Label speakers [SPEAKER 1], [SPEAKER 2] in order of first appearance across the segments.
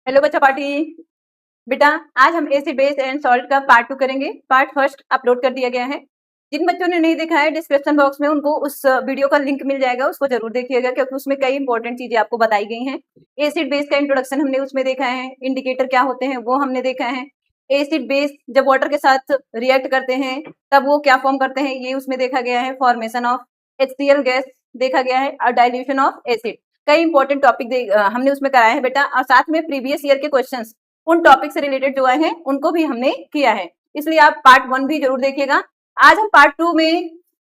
[SPEAKER 1] Hello बच्चा party. बेटा आज हम एसिड बेस एंड सॉल्ट का पार्ट 2 करेंगे। पार्ट फर्स्ट अपलोड कर दिया गया है। जिन बच्चों ने नहीं देखा है डिस्क्रिप्शन बॉक्स में उनको उस वीडियो का लिंक मिल जाएगा, उसको जरूर देखिएगा क्योंकि उसमें कई इंपॉर्टेंट चीजें आपको बताई गई हैं। एसिड बेस का इंट्रोडक्शन हमने उसमें देखा है, इंडिकेटर क्या होते हैं वो हमने देखा है, एसिड बेस जब वाटर के साथ रिएक्ट करते हैं तब वो क्या फॉर्म करते हैं ये उसमें देखा गया है, फॉर्मेशन ऑफ HCl गैस देखा गया है और डाइल्यूशन ऑफ एसिड। कई इंपॉर्टेंट टॉपिक हमने उसमें कराया है बेटा, और साथ में प्रीवियस ईयर के क्वेश्चंस उन टॉपिक से रिलेटेड जो आए हैं उनको भी हमने किया है, इसलिए आप पार्ट 1 भी जरूर देखिएगा। आज हम पार्ट 2 में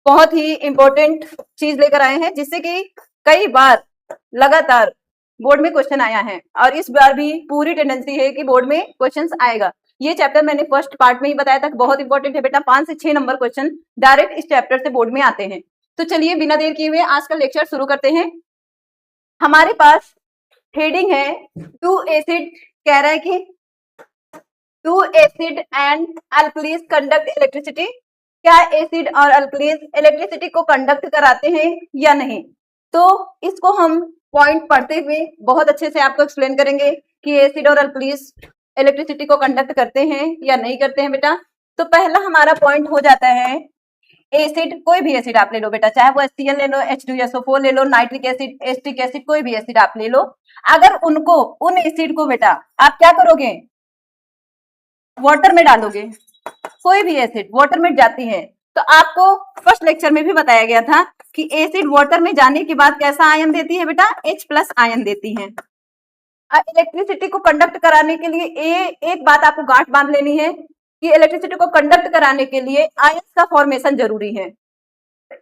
[SPEAKER 1] बहुत ही इंपॉर्टेंट चीज लेकर आए हैं जिससे कि कई बार लगातार बोर्ड में क्वेश्चन आया है और इस बार भी पूरी टेंडेंसी है कि बोर्ड में क्वेश्चन आएगा। ये चैप्टर मैंने फर्स्ट पार्ट में ही बताया था, बहुत इंपॉर्टेंट है बेटा। 5 से 6 नंबर क्वेश्चन डायरेक्ट इस चैप्टर से बोर्ड में आते हैं। तो चलिए बिना देर किए हुए आज का लेक्चर शुरू करते हैं। हमारे पास हेडिंग है टू एसिड, कह रहा है कि do acid and alkalies conduct electricity. क्या एसिड और अल्कलीज इलेक्ट्रिसिटी को कंडक्ट कराते हैं या नहीं? तो इसको हम पॉइंट पढ़ते हुए बहुत अच्छे से आपको एक्सप्लेन करेंगे कि एसिड और अल्कलीज इलेक्ट्रिसिटी को कंडक्ट करते हैं या नहीं करते हैं बेटा। तो पहला हमारा पॉइंट हो जाता है एसिड, कोई भी एसिड आप ले लो बेटा, चाहे वो HCl ले लो, H2SO4 ले लो, नाइट्रिक एसिड, एसिटिक एसिड, कोई भी एसिड आप ले लो। अगर उन एसिड को बेटा आप क्या करोगे, वाटर में डालोगे। कोई भी एसिड वाटर में जाती है तो आपको फर्स्ट लेक्चर में भी बताया गया था कि एसिड वाटर में जाने के बाद कैसा आयन देती है बेटा, H+ आयन देती है। इलेक्ट्रिसिटी को कंडक्ट कराने के लिए एक बात आपको गांठ बांध लेनी है कि इलेक्ट्रिसिटी को कंडक्ट कराने के लिए आयंस का फॉर्मेशन जरूरी है।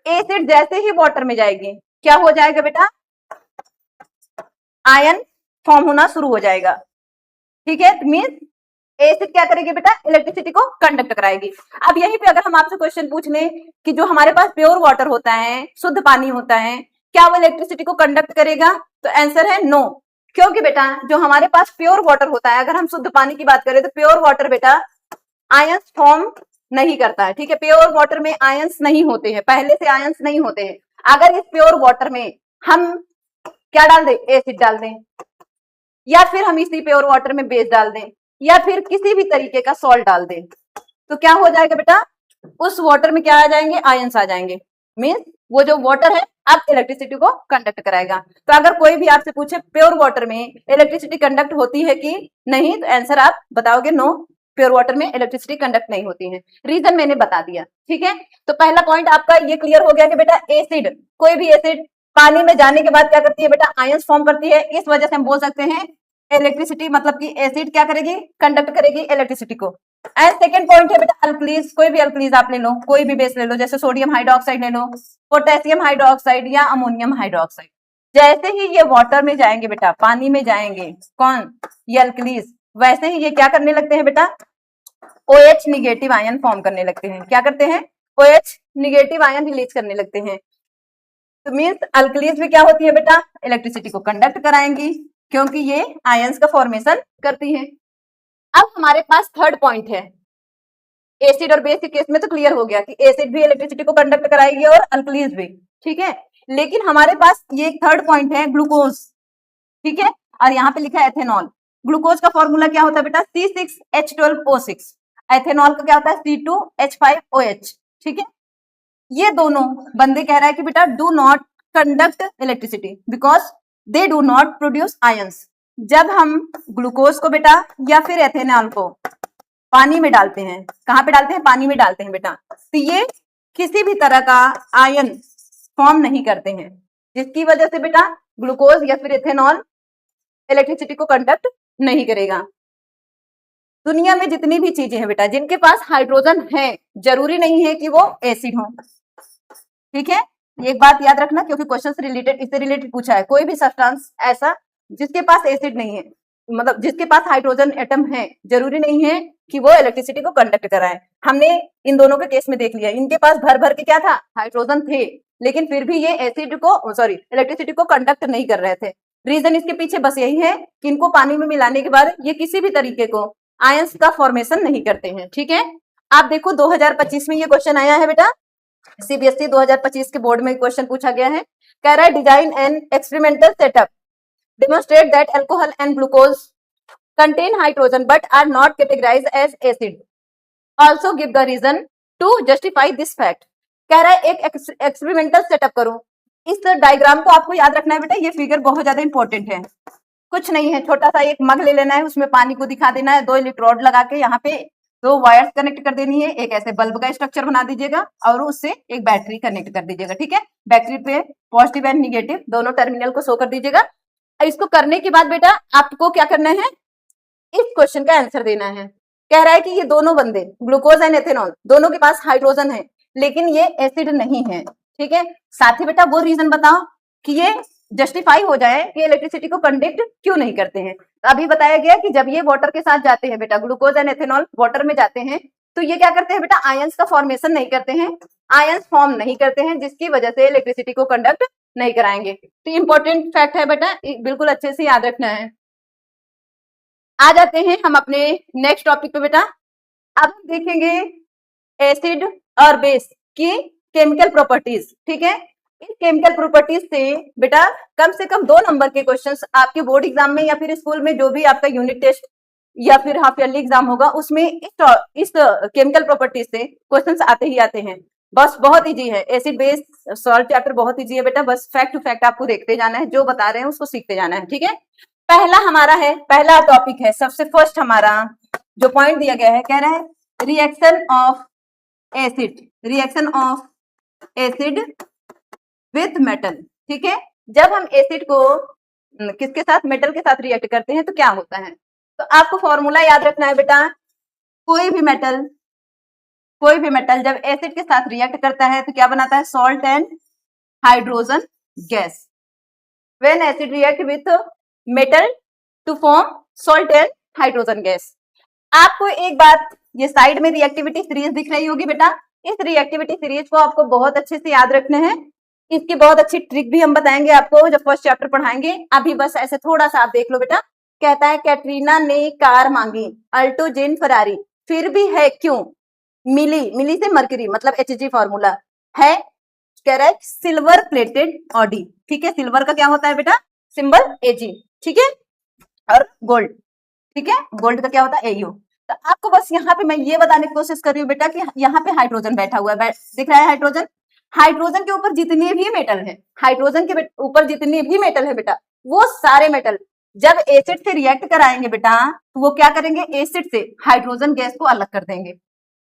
[SPEAKER 1] एसिड जैसे ही वाटर में जाएगी क्या हो जाएगा बेटा, आयन फॉर्म होना शुरू हो जाएगा। ठीक है, मींस एसिड क्या करेगी बेटा, इलेक्ट्रिसिटी को कंडक्ट कराएगी। अब यहीं पे अगर हम आपसे क्वेश्चन पूछ लें कि जो हमारे पास प्योर वाटर होता है, शुद्ध पानी होता है, क्या वो इलेक्ट्रिसिटी को कंडक्ट करेगा? तो आंसर है नो। क्योंकि बेटा जो हमारे पास प्योर वाटर होता है, अगर हम शुद्ध पानी की बात करें तो प्योर वाटर बेटा आयंस फॉर्म नहीं करता है। ठीक है, प्योर वाटर में आयंस नहीं होते हैं, पहले से आयंस नहीं होते हैं। अगर इस प्योर वाटर में हम क्या डाल दें, एसिड डाल दें, या फिर हम इसी प्योर वाटर में बेस डाल दें, या फिर किसी भी तरीके का सॉल्ट डाल दें, तो क्या हो जाएगा बेटा, उस वाटर में क्या आ जाएंगे, आयंस आ जाएंगे। मीन्स वो जो वाटर है अब इलेक्ट्रिसिटी को कंडक्ट कराएगा। तो अगर कोई भी आपसे पूछे प्योर वाटर में इलेक्ट्रिसिटी कंडक्ट होती है कि नहीं, तो आंसर आप बताओगे नो, प्योर वाटर में इलेक्ट्रिसिटी कंडक्ट नहीं होती है। रीजन मैंने बता दिया। ठीक है, तो पहला पॉइंट आपका ये क्लियर हो गया कि बेटा एसिड, कोई भी एसिड पानी में जाने के बाद क्या करती है बेटा, आयंस फॉर्म करती है। इस वजह से हम बोल सकते हैं इलेक्ट्रिसिटी, मतलब कि एसिड क्या करेगी, कंडक्ट करेगी इलेक्ट्रिसिटी को। एंड सेकंड पॉइंट है बेटा अल्कलीज, कोई भी अल्कलीज आप ले लो, कोई भी बेस ले लो, जैसे सोडियम हाइड्रोक्साइड ले लो, पोटेशियम हाइड्रोक्साइड या अमोनियम हाइड्रोक्साइड। जैसे ही ये वाटर में जाएंगे बेटा, पानी में जाएंगे, कौन, ये अल्कलीज, वैसे ही ये क्या करने लगते हैं बेटा, OH निगेटिव आयन फॉर्म करने लगते हैं। क्या करते हैं, OH निगेटिव आयन रिलीज करने लगते हैं। तो मीन्स अल्कलीज भी क्या होती है बेटा, इलेक्ट्रिसिटी को कंडक्ट कराएंगी क्योंकि ये आयंस का फॉर्मेशन करती है। अब हमारे पास थर्ड पॉइंट है, एसिड और बेस के केस में तो क्लियर हो गया कि एसिड भी इलेक्ट्रिसिटी को कंडक्ट कराएगी और अल्कलीज भी। ठीक है, लेकिन हमारे पास ये एक थर्ड पॉइंट है, ग्लूकोज। ठीक है, और यहाँ पे लिखा है एथेनॉल। ग्लूकोज का फॉर्मूला क्या होता है बेटा, C6H12O6। एथेनॉल का क्या होता है, C2H5OH। ठीक है, ये दोनों बंदे कह रहा है कि बेटा do not conduct electricity because they do not produce ions. जब हम ग्लूकोज को बेटा या फिर एथेनॉल को पानी में डालते हैं, कहाँ पे डालते हैं, पानी में डालते हैं बेटा, तो ये किसी भी तरह का आयन फॉर्म नहीं करते हैं, जिसकी वजह से बेटा ग्लूकोज या फिर एथेनॉल इलेक्ट्रिसिटी को कंडक्ट नहीं करेगा। दुनिया में जितनी भी चीजें हैं बेटा जिनके पास हाइड्रोजन है, जरूरी नहीं है कि वो एसिड हो। ठीक है, एक बात याद रखना क्योंकि क्वेश्चन से रिलेटेड, इससे रिलेटेड पूछा है, कोई भी सब्सटेंस ऐसा जिसके पास एसिड नहीं है, मतलब जिसके पास हाइड्रोजन एटम है, जरूरी नहीं है कि वो इलेक्ट्रिसिटी को कंडक्ट कराए। हमने इन दोनों के केस में देख लिया, इनके पास भर भर के क्या था, हाइड्रोजन थे, लेकिन फिर भी ये एसिड को इलेक्ट्रिसिटी को कंडक्ट नहीं कर रहे थे। रीजन इसके पीछे बस यही है कि इनको पानी में मिलाने के बाद ये किसी भी तरीके को आयंस का फॉर्मेशन नहीं करते हैं। ठीक है, आप देखो 2025 में ये क्वेश्चन आया है बेटा, CBSE 2025 के बोर्ड में क्वेश्चन पूछा गया है। कह रहा है design an experimental setup demonstrate that alcohol and glucose contain hydrogen but are not categorized as acid. Also give the reason to justify this fact. कह रहा है एक एक्सपेरिमेंटल सेटअप करो। इस डायग्राम को आपको याद रखना है बेटा, ये फिगर बहुत ज्यादा इंपॉर्टेंट है। कुछ नहीं है, छोटा सा एक मग ले लेना है, उसमें पानी को दिखा देना है, 2 इलेक्ट्रोड लगा के यहाँ पे 2 वायर्स कनेक्ट कर देनी है, एक ऐसे बल्ब का स्ट्रक्चर बना दीजिएगा और उससे एक बैटरी कनेक्ट कर दीजिएगा। ठीक है, बैटरी पे पॉजिटिव एंड निगेटिव दोनों टर्मिनल को शो कर दीजिएगा। इसको करने के बाद बेटा आपको क्या करना है, इस क्वेश्चन का आंसर देना है। कह रहा है कि ये दोनों बंदे ग्लूकोज एंड एथेनॉल दोनों के पास हाइड्रोजन है लेकिन ये एसिड नहीं है। ठीक है, साथ ही बेटा वो रीजन बताओ कि ये जस्टिफाई हो जाए कि इलेक्ट्रिसिटी को कंडक्ट क्यों नहीं करते हैं। तो अभी बताया गया कि जब ये वाटर के साथ जाते हैं बेटा, ग्लूकोज एंड एथेनॉल वाटर में जाते हैं तो ये क्या करते हैं बेटा, आयंस का फॉर्मेशन नहीं करते हैं, आयंस फॉर्म नहीं करते हैं, जिसकी वजह से इलेक्ट्रिसिटी को कंडक्ट नहीं कराएंगे। तो इंपॉर्टेंट फैक्ट है बेटा, बिल्कुल अच्छे से याद रखना है। आ जाते हैं हम अपने नेक्स्ट टॉपिक पे बेटा। अब हम देखेंगे एसिड और बेस की केमिकल प्रॉपर्टीज। ठीक है, इन केमिकल प्रॉपर्टीज से बेटा कम से कम 2 नंबर के क्वेश्चंस आपके बोर्ड एग्जाम में या फिर स्कूल में जो भी आपका यूनिट टेस्ट या फिर हाफ ईयरली एग्जाम होगा उसमें इस केमिकल प्रॉपर्टीज से क्वेश्चंस आते ही आते हैं। बस बहुत इजी है, एसिड बेस सॉल्ट चैप्टर बहुत इजी है बेटा, बस फैक्ट टू फैक्ट आपको देखते जाना है, जो बता रहे हैं उसको सीखते जाना है। ठीक है, पहला हमारा है, पहला टॉपिक है, सबसे फर्स्ट हमारा जो पॉइंट दिया गया है, कह रहा है reaction of acid, reaction of acid with metal. ठीक है, जब हम एसिड को किसके साथ, मेटल के साथ रिएक्ट करते हैं तो क्या होता है। तो आपको फॉर्मूला याद रखना है बेटा, कोई भी मेटल जब एसिड के साथ रिएक्ट करता है तो क्या बनाता है, salt and hydrogen gas. When acid react with metal to form salt and hydrogen gas. आपको एक बात, ये साइड में रिएक्टिविटी सीरीज दिख रही होगी बेटा, इस रिएक्टिविटी सीरीज को आपको बहुत अच्छे से याद रखना है। इसकी बहुत अच्छी ट्रिक भी हम बताएंगे आपको जब फर्स्ट चैप्टर पढ़ाएंगे। अभी बस ऐसे थोड़ा सा आप देख लो बेटा। कहता है कैटरीना ने कार मांगी, अल्टो जेन फरारी, फिर भी है क्यों, मिली से मर्करी मतलब Hg फॉर्मूला है, कह रहा है सिल्वर प्लेटेड ऑडी। ठीक है, सिल्वर का क्या होता है बेटा, सिंबल Ag। ठीक है, और गोल्ड, ठीक है, गोल्ड का क्या होता है Au। तो आपको बस यहाँ पे मैं ये बताने की कोशिश कर रही हूँ बेटा कि यहाँ पे हाइड्रोजन बैठा हुआ है, दिख रहा है हाइड्रोजन। हाइड्रोजन के ऊपर जितने भी मेटल है, हाइड्रोजन के ऊपर जितने भी मेटल है बेटा, वो सारे मेटल जब एसिड से रिएक्ट कराएंगे बेटा तो वो क्या करेंगे, एसिड से हाइड्रोजन गैस को अलग कर देंगे।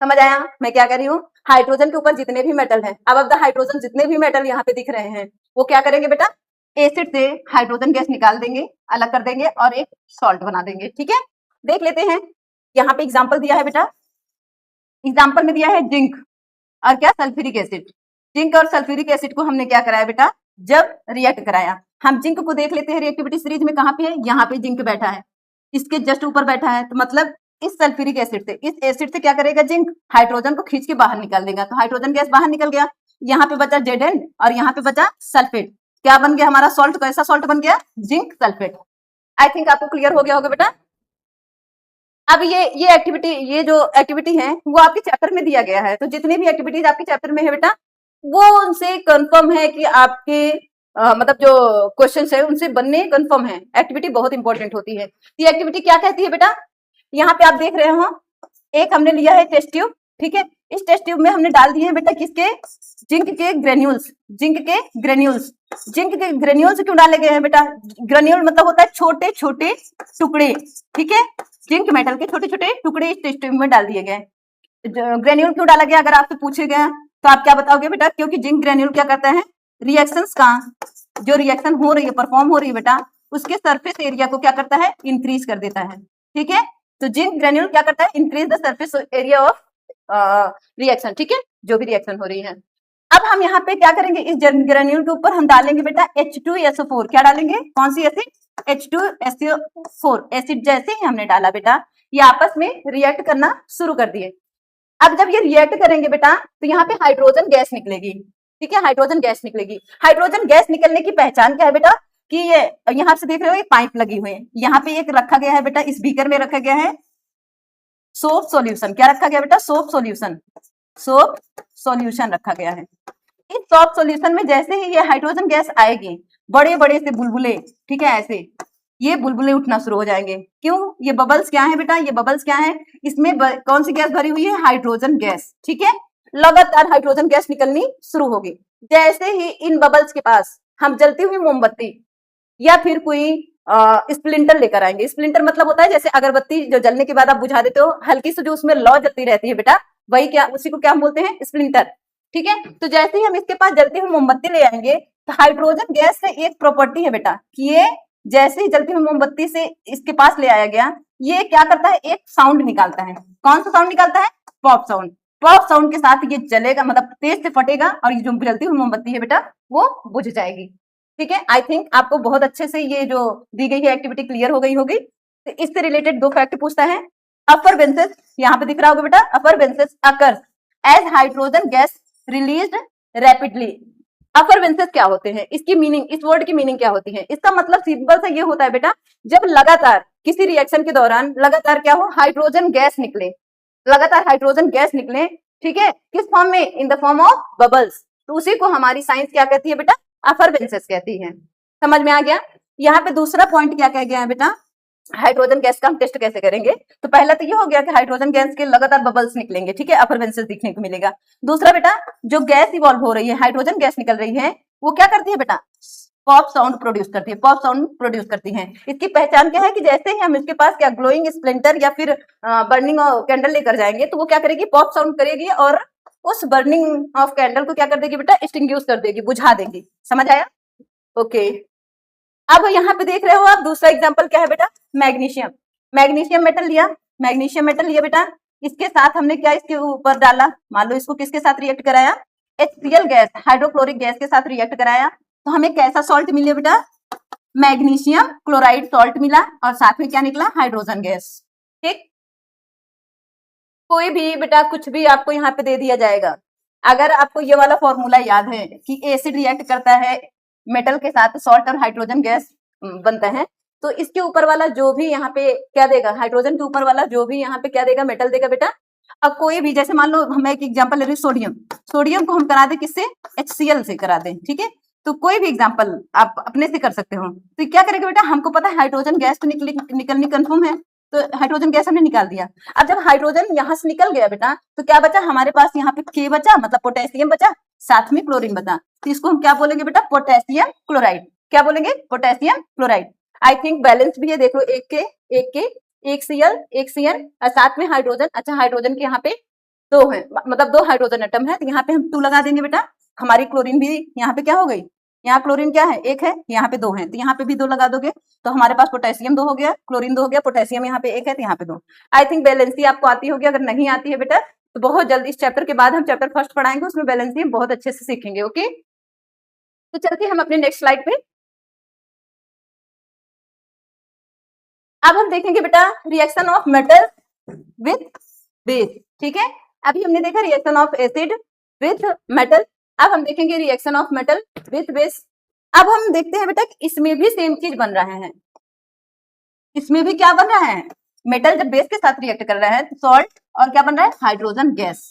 [SPEAKER 1] समझ आया मैं क्या कर रही हूँ, हाइड्रोजन के ऊपर जितने भी मेटल है, अब द हाइड्रोजन जितने भी मेटल यहाँ पे दिख रहे हैं वो क्या करेंगे बेटा, एसिड से हाइड्रोजन गैस निकाल देंगे, अलग कर देंगे और एक सॉल्ट बना देंगे। ठीक है, देख लेते हैं, यहाँ पे एग्जाम्पल दिया है बेटा, एग्जाम्पल में दिया है जिंक और क्या, सल्फ्यूरिक एसिड। जिंक और सल्फ्यूरिक एसिड को हमने क्या कराया बेटा, जब रिएक्ट कराया। हम जिंक को देख लेते हैं रिएक्टिविटी सीरीज में, कहाँ पे है, यहाँ पे जिंक बैठा है, इसके जस्ट ऊपर बैठा है, तो मतलब इस सल्फ्यूरिक एसिड से, इस एसिड से क्या करेगा, जिंक हाइड्रोजन को खींच के बाहर निकाल देगा, तो हाइड्रोजन गैस बाहर निकल गया, यहाँ पे बचा Zn और यहाँ पे बचा सल्फेट। क्या बन गया हमारा सॉल्ट, कैसा सॉल्ट बन गया, जिंक सल्फेट। आई थिंक आपको क्लियर हो गया होगा बेटा। अब ये एक्टिविटी, ये जो एक्टिविटी है वो आपके चैप्टर में दिया गया है, तो जितनी भी एक्टिविटीज आपके चैप्टर में है बेटा वो उनसे कंफर्म है कि आपके मतलब जो क्वेश्चन है उनसे बनने कंफर्म है। एक्टिविटी बहुत इंपॉर्टेंट होती है। ये एक्टिविटी क्या कहती है बेटा, यहाँ पे आप देख रहे हो, एक हमने लिया है टेस्ट ट्यूब। ठीक है, इस टेस्ट ट्यूब में हमने डाल दिए हैं बेटा किसके, जिंक के ग्रेन्यूल्स। जिंक के ग्रेन्यूल्स, जिंक के ग्रेन्यूल्स क्यों डाले गए हैं बेटा, ग्रेन्यूल मतलब होता है छोटे छोटे टुकड़े। ठीक है, जिंक मेटल के छोटे छोटे टुकड़े इस टेस्ट ट्यूब में डाल दिए गए। ग्रेन्यूल क्यों डाला गया अगर आपसे पूछे गया तो आप क्या बताओगे बेटा, क्योंकि जिंक ग्रेन्यूल क्या करता है, रिएक्शंस का जो रिएक्शन हो रही है, परफॉर्म हो रही है बेटा, उसके सरफेस एरिया को क्या करता है, इंक्रीज कर देता है। ठीक है, तो जिंक ग्रेन्यूल क्या करता है, increase the surface area of reaction. ठीक है, जो भी रिएक्शन हो रही है। अब हम यहाँ पे क्या करेंगे, इस ग्रेन्यूल के ऊपर हम डालेंगे बेटा H2SO4। क्या डालेंगे, कौन सी एसिड, H2SO4 एसिड। जैसे ही हमने डाला बेटा ये आपस में रिएक्ट करना शुरू कर दिए। अब जब ये रिएक्ट करेंगे बेटा तो यहाँ पे हाइड्रोजन गैस निकलेगी। ठीक है, हाइड्रोजन गैस निकलेगी। हाइड्रोजन गैस निकलने की पहचान क्या है बेटा, कि ये यहाँ से देख रहे हो एक पाइप लगी हुई है, यहाँ पे एक रखा गया है बेटा, इस बीकर में रखा गया है सोप सॉल्यूशन। क्या रखा गया बेटा, सोप सॉल्यूशन, सोप सॉल्यूशन रखा गया है। इस सोप सॉल्यूशन में जैसे ही ये हाइड्रोजन गैस आएगी, बड़े बड़े से बुलबुले, ठीक है, ऐसे ये बुलबुले उठना शुरू हो जाएंगे। क्यों? ये बबल्स क्या है बेटा? ये बबल्स क्या है? इसमें कौन सी गैस भरी हुई है? Hydrogen gas. ठीक है, लगातार हाइड्रोजन गैस निकलनी शुरू होगी। जैसे ही इन बबल्स के पास हम जलती हुई मोमबत्ती या फिर कोई स्प्लिंटर लेकर आएंगे। स्प्लिंटर मतलब होता है जैसे अगरबत्ती जो जलने के बाद आप बुझा देते हो, हल्की से जो उसमें लौ जलती रहती है बेटा, वही क्या, उसी को क्या हम बोलते हैं? स्प्लिंटर। ठीक है, तो जैसे ही हम इसके पास जलती हुई मोमबत्ती ले आएंगे तो हाइड्रोजन गैस से एक प्रॉपर्टी है बेटा कि ये जैसे ही जलती हुई मोमबत्ती से इसके पास ले आया गया, ये क्या करता है? एक साउंड निकालता है। कौन सा साउंड निकालता है? Pop sound. पॉप साउंड के साथ ये जलेगा, मतलब तेज से फटेगा और ये जो जलती हुई मोमबत्ती है बेटा वो बुझ जाएगी। ठीक है, आई थिंक आपको बहुत अच्छे से ये जो दी गई है एक्टिविटी क्लियर हो गई होगी। तो इससे रिलेटेड दो फैक्ट पूछता है। अफरवेंसेस, यहाँ पे दिख रहा होगा बेटा, effervescences occurs as hydrogen gas released rapidly. Effervescences क्या होते हैं? इसकी मीनिंग, इस वर्ड की मीनिंग क्या होती है? इसका मतलब सिंपल सा ये होता है बेटा, जब लगातार किसी रिएक्शन के दौरान लगातार क्या हो? हाइड्रोजन गैस निकले, लगातार हाइड्रोजन गैस निकले। ठीक है, किस फॉर्म में? In the form of bubbles. तो उसी को हमारी साइंस क्या कहती है बेटा? अफरवेंसेस कहती है। समझ में आ गया? यहाँ पे दूसरा पॉइंट क्या कह गया है बेटा? हाइड्रोजन गैस का हम टेस्ट कैसे करेंगे? तो पहला तो ये हो गया कि हाइड्रोजन गैस के लगातार बबल्स निकलेंगे। ठीक है, अफरवेंसेस दिखने को मिलेगा। दूसरा बेटा, जो गैस इवॉल्व हो रही है, हाइड्रोजन गैस निकल रही है, वो क्या करती है बेटा? पॉप साउंड प्रोड्यूस करती है। पॉप साउंड प्रोड्यूस करती है। इसकी पहचान क्या है कि जैसे ही हम इसके पास क्या ग्लोइंग स्प्लिंटर या फिर बर्निंग कैंडल लेकर जाएंगे तो वो क्या करेगी? पॉप साउंड करेगी और उस बर्निंग ऑफ कैंडल को क्या कर देगी बेटा? एक्सटिंग्विश कर देगी, बुझा देगी। समझ आया? ओके, अब यहाँ पे देख रहे हो आप दूसरा एग्जांपल क्या है बेटा? मैग्नीशियम। मैग्नीशियम मेटल लिया, मैग्नीशियम मेटल लिया बेटा, इसके साथ हमने क्या इसके ऊपर डाला? मान लो इसको किसके साथ रिएक्ट कराया? HCl गैस, हाइड्रोक्लोरिक गैस के साथ रिएक्ट कराया, तो हमें कैसा सॉल्ट मिले बेटा? मैग्नीशियम क्लोराइड सॉल्ट मिला और साथ में क्या निकला? Hydrogen gas. ठीक, कोई भी बेटा कुछ भी आपको यहाँ पे दे दिया जाएगा, अगर आपको ये वाला फॉर्मूला याद है कि एसिड रिएक्ट करता है मेटल के साथ, सॉल्ट और हाइड्रोजन गैस बनता है, तो इसके ऊपर वाला जो भी यहाँ पे क्या देगा? हाइड्रोजन के ऊपर वाला जो भी यहाँ पे क्या देगा? मेटल देगा बेटा। अब कोई भी, जैसे मान लो हम एक एग्जांपल ले रहे हैं, सोडियम। सोडियम को हम करा दें किससे? HCl से करा दें। ठीक है, तो कोई भी एग्जांपल आप अपने से कर सकते हो। तो क्या करेगा बेटा? हमको पता है हाइड्रोजन गैस तो निकलनी कंफर्म है, तो हाइड्रोजन गैस हमने निकाल दिया। अब जब हाइड्रोजन यहाँ से निकल गया बेटा, तो क्या बचा हमारे पास? यहाँ पे K बचा, मतलब पोटेशियम बचा, साथ में क्लोरीन बचा, तो इसको हम क्या बोलेंगे बेटा? Potassium chloride. क्या बोलेंगे? Potassium chloride. I think balance भी है, देख लो, एक Cl एक Cn और साथ में हाइड्रोजन। अच्छा, हाइड्रोजन के यहाँ पे दो है, मतलब दो हाइड्रोजन एटम है, तो यहाँ पे हम 2 लगा देंगे बेटा। हमारी क्लोरीन भी यहाँ पे क्या हो गई? यहाँ क्लोरीन क्या है? एक है, यहाँ पे 2 है, तो यहाँ पे भी 2 लगा दोगे, तो हमारे पास पोटेशियम 2 हो गया, क्लोरीन 2 हो गया, पोटेशियम यहाँ पे 1 है, तो यहाँ पे 2। आई थिंक बैलेंसी आपको आती होगी। अगर नहीं आती है बेटा तो बहुत जल्दी इस चैप्टर के बाद हम चैप्टर फर्स्ट पढ़ाएंगे, उसमें बैलेंसी हम बहुत अच्छे से सीखेंगे। ओके, तो चलते हम अपने नेक्स्ट स्लाइड पे। अब हम देखेंगे बेटा reaction of metal with base. ठीक है, अभी हमने देखा reaction of acid with metal, अब हम देखेंगे reaction of metal with base. अब हम देखते हैं बेटा कि इसमें भी सेम चीज बन रहा है। इसमें भी क्या बन रहा है? मेटल जब बेस के साथ रिएक्ट कर रहा है तो सॉल्ट और क्या बन रहा है? Hydrogen gas.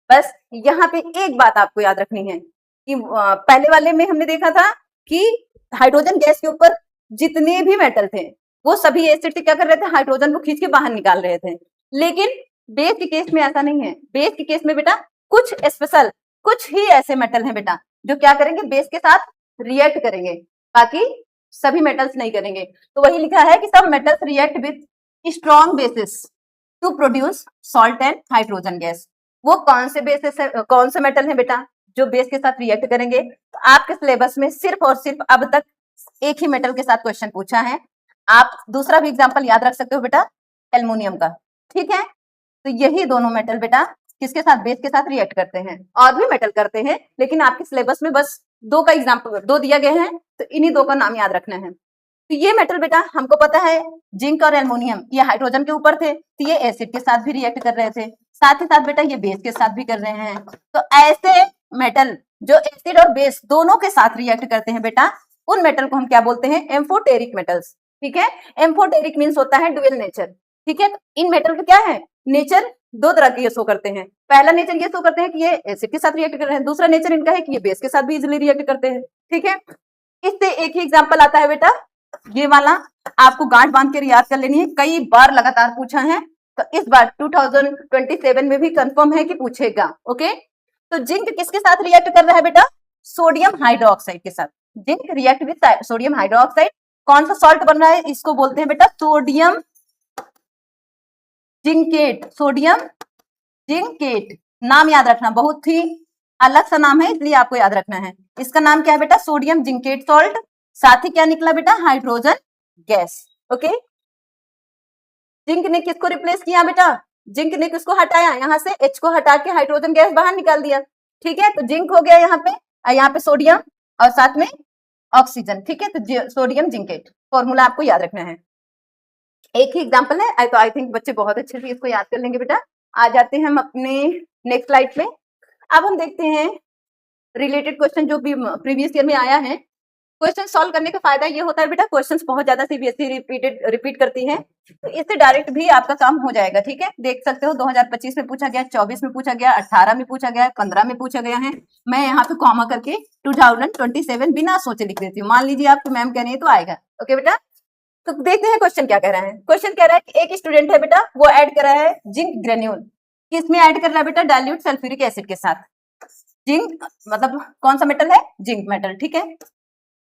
[SPEAKER 1] बस यहाँ पे एक बात आपको याद रखनी है कि पहले वाले में हमने देखा था कि हाइड्रोजन गैस के ऊपर जितने भी मेटल थे वो सभी एसिड से क्या कर रहे थे? हाइड्रोजन को खींच के बाहर निकाल रहे थे। लेकिन बेस के केस में ऐसा नहीं है। बेस के केस में बेटा कुछ स्पेशल, कुछ ही ऐसे मेटल हैं बेटा जो क्या करेंगे? बेस के साथ रिएक्ट करेंगे, बाकी सभी मेटल्स नहीं करेंगे। तो वही लिखा है कि सब metals react with strong bases to produce salt and hydrogen gas. वो कौन से बेसिस है, कौन से मेटल है बेटा जो बेस के साथ रिएक्ट करेंगे? तो आपके सिलेबस में सिर्फ और सिर्फ अब तक एक ही मेटल के साथ क्वेश्चन पूछा है। आप दूसरा भी एग्जांपल याद रख सकते हो बेटा, एल्युमिनियम का। ठीक है, तो यही दोनों मेटल बेटा किसके साथ? बेस के साथ रिएक्ट करते हैं। और भी मेटल करते हैं, लेकिन आपके सिलेबस में बस 2 का एग्जांपल 2 दिया गया है, तो इन्हीं 2 का नाम याद रखना है। तो ये मेटल बेटा हमको पता है, जिंक और एल्युमिनियम ये हाइड्रोजन के ऊपर थे, तो ये एसिड के साथ भी रिएक्ट कर रहे थे, साथ ही साथ बेटा ये बेस के साथ भी कर रहे हैं। तो ऐसे मेटल जो एसिड और बेस दोनों के साथ रिएक्ट करते हैं बेटा, उन मेटल को हम क्या बोलते हैं? Amphoteric metals. ठीक है, एम्फोटेरिक मीन्स होता है डुअल नेचर। ठीक है, इन मेटल का क्या है? नेचर 2 तरह के ये शो करते हैं। पहला नेचर ये शो करते हैं कि ये एसिड के साथ रिएक्ट कर रहे हैं, दूसरा नेचर इनका है कि ये बेस के साथ भी इजिली रिएक्ट करते हैं। ठीक है, इससे एक ही एग्जांपल आता है बेटा ये वाला आपको गांठ बांध के याद कर लेनी है, कई बार लगातार पूछा है, तो इस बार 2027 में भी कंफर्म है कि पूछेगा। ओके, तो जिंक किसके साथ रिएक्ट कर रहा है बेटा? सोडियम हाइड्रोक्साइड के साथ। Zinc react with sodium hydroxide. कौन सा सॉल्ट बन रहा है? इसको बोलते हैं बेटा सोडियम जिंकेट। सोडियम जिंकेट नाम याद रखना, बहुत ही अलग सा नाम है इसलिए आपको याद रखना है। इसका नाम क्या है बेटा? Sodium zincate salt. साथ ही क्या निकला बेटा? Hydrogen gas. ओके, जिंक ने किसको रिप्लेस किया बेटा? जिंक ने किसको हटाया? यहाँ से H को हटा के हाइड्रोजन गैस बाहर निकाल दिया। ठीक है, तो जिंक हो गया यहाँ पे, और यहाँ पे सोडियम और साथ में ऑक्सीजन। ठीक है, तो सोडियम जिंकेट फॉर्मूला आपको याद रखना है। एक ही एग्जांपल है, तो आई थिंक बच्चे बहुत अच्छे से इसको याद कर लेंगे बेटा। आ जाते हैं हम अपने नेक्स्ट स्लाइड पे। अब हम देखते हैं रिलेटेड क्वेश्चन जो भी प्रीवियस ईयर में आया है। क्वेश्चन सॉल्व करने का फायदा ये होता है बेटा, क्वेश्चंस बहुत ज्यादा सीबीएसई रिपीट करती है, तो इससे डायरेक्ट भी आपका काम हो जाएगा। ठीक है, देख सकते हो 2025 में पूछा गया, 24 में पूछा गया, 18 में पूछा गया, 15 में पूछा गया है। मैं यहाँ पे कॉमा करके 2027 बिना सोचे लिख देती हूँ। मान लीजिए आपकी मैम कह रही है तो आएगा। ओके बेटा, तो देखते हैं क्वेश्चन क्या कह रहा है। क्वेश्चन कह रहा है कि एक स्टूडेंट है बेटा, वो ऐड कर रहा है जिंक ग्रेन्यूल। किसमें ऐड कर रहा है बेटा? डाइल्यूट सल्फ्यूरिक एसिड के साथ। जिंक मतलब कौन सा मेटल है? Zinc metal. ठीक है,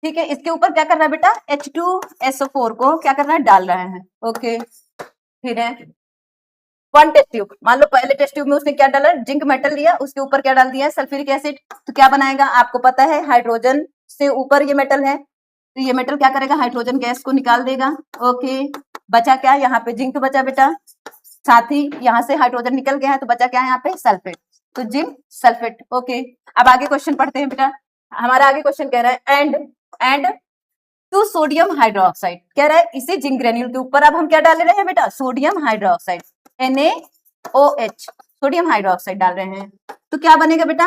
[SPEAKER 1] ठीक है, इसके ऊपर क्या कर रहा है बेटा? H2SO4 को क्या कर रहा है? डाल रहा है। ओके, फिर है वन टेस्ट ट्यूब। मान लो पहले टेस्ट ट्यूब में उसने क्या डाला? जिंक मेटल लिया, उसके ऊपर क्या डाल दिया? Sulphuric acid. तो क्या बनाएगा? आपको पता है हाइड्रोजन से ऊपर ये मेटल है, तो ये मेटल क्या करेगा? हाइड्रोजन गैस को निकाल देगा। ओके, बचा क्या? यहाँ पे जिंक बचा बेटा, साथ ही यहाँ से हाइड्रोजन निकल गया है, तो बचा क्या? यहाँ पे सल्फेट, तो जिंक सल्फेट। ओके, अब आगे क्वेश्चन पढ़ते हैं बेटा। हमारा आगे क्वेश्चन कह रहा है एंड टू सोडियम हाइड्रोक्साइड। कह रहा है इसी जिंक ग्रेन्यूल के ऊपर अब हम क्या डाल रहे हैं बेटा? Sodium hydroxide, NaOH, sodium hydroxide डाल रहे हैं। तो क्या बनेगा बेटा?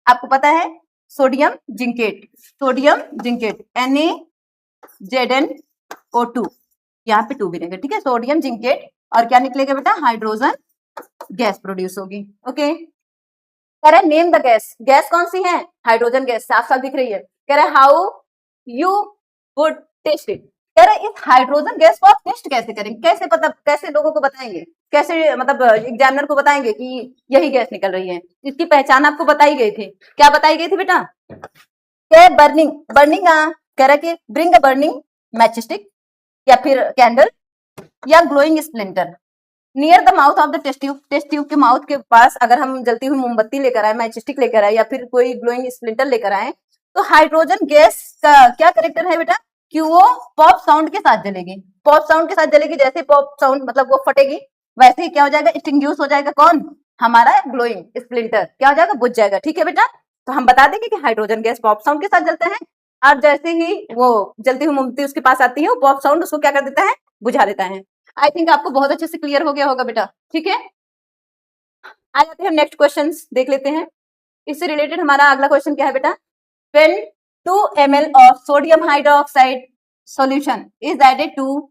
[SPEAKER 1] आपको पता है sodium zincate, sodium zincate NaZnO2, यहाँ पे 2 भी रहेगा। ठीक है, सोडियम जिंकेट, और क्या निकलेगा बेटा? हाइड्रोजन गैस प्रोड्यूस होगी। ओके, कह रहा है नेम द गैस। गैस कौन सी है? हाइड्रोजन गैस, साफ साफ दिख रही है। कह रहा है how you would test it. कह रहा है इस हाइड्रोजन गैस को आप टेस्ट कैसे करेंगे? कैसे पता, कैसे लोगों को बताएंगे? कैसे मतलब एग्जामिनर को बताएंगे कि यही गैस निकल रही है? इसकी पहचान आपको बताई गई थी। क्या बताई गई थी बेटा? क्या? बर्निंग। बर्निंग कह रहा है कि ब्रिंग अ बर्निंग मैचस्टिक या फिर कैंडल या glowing splinter near the mouth of the test tube. Test tube के माउथ के पास अगर हम जलती हुई मोमबत्ती लेकर आए, मैचस्टिक लेकर आए, या फिर कोई ग्लोइंग स्प्लिंटर लेकर आए, तो हाइड्रोजन गैस का क्या करेक्टर है बेटा? कि वो पॉप साउंड के साथ जलेगी। पॉप साउंड के साथ जलेगी, जैसे पॉप साउंड मतलब वो फटेगी, वैसे ही क्या हो जाएगा? एक्सटिंग्विश हो जाएगा। कौन? हमारा ग्लोइंग स्प्लिंटर क्या हो जाएगा? बुझ जाएगा। ठीक है बेटा, तो हम बता देंगे कि हाइड्रोजन गैस पॉप साउंड के साथ जलता है, और जैसे ही वो जलती हुई मोमबत्ती उसके पास आती है, वो पॉप साउंड उसको क्या कर देता है? बुझा देता है। आई थिंक आपको बहुत अच्छे से क्लियर हो गया होगा बेटा। ठीक है, आ जाते हैं नेक्स्ट क्वेश्चन देख लेते हैं। इससे रिलेटेड हमारा अगला क्वेश्चन क्या है बेटा? When 2 ml of sodium hydroxide solution is added to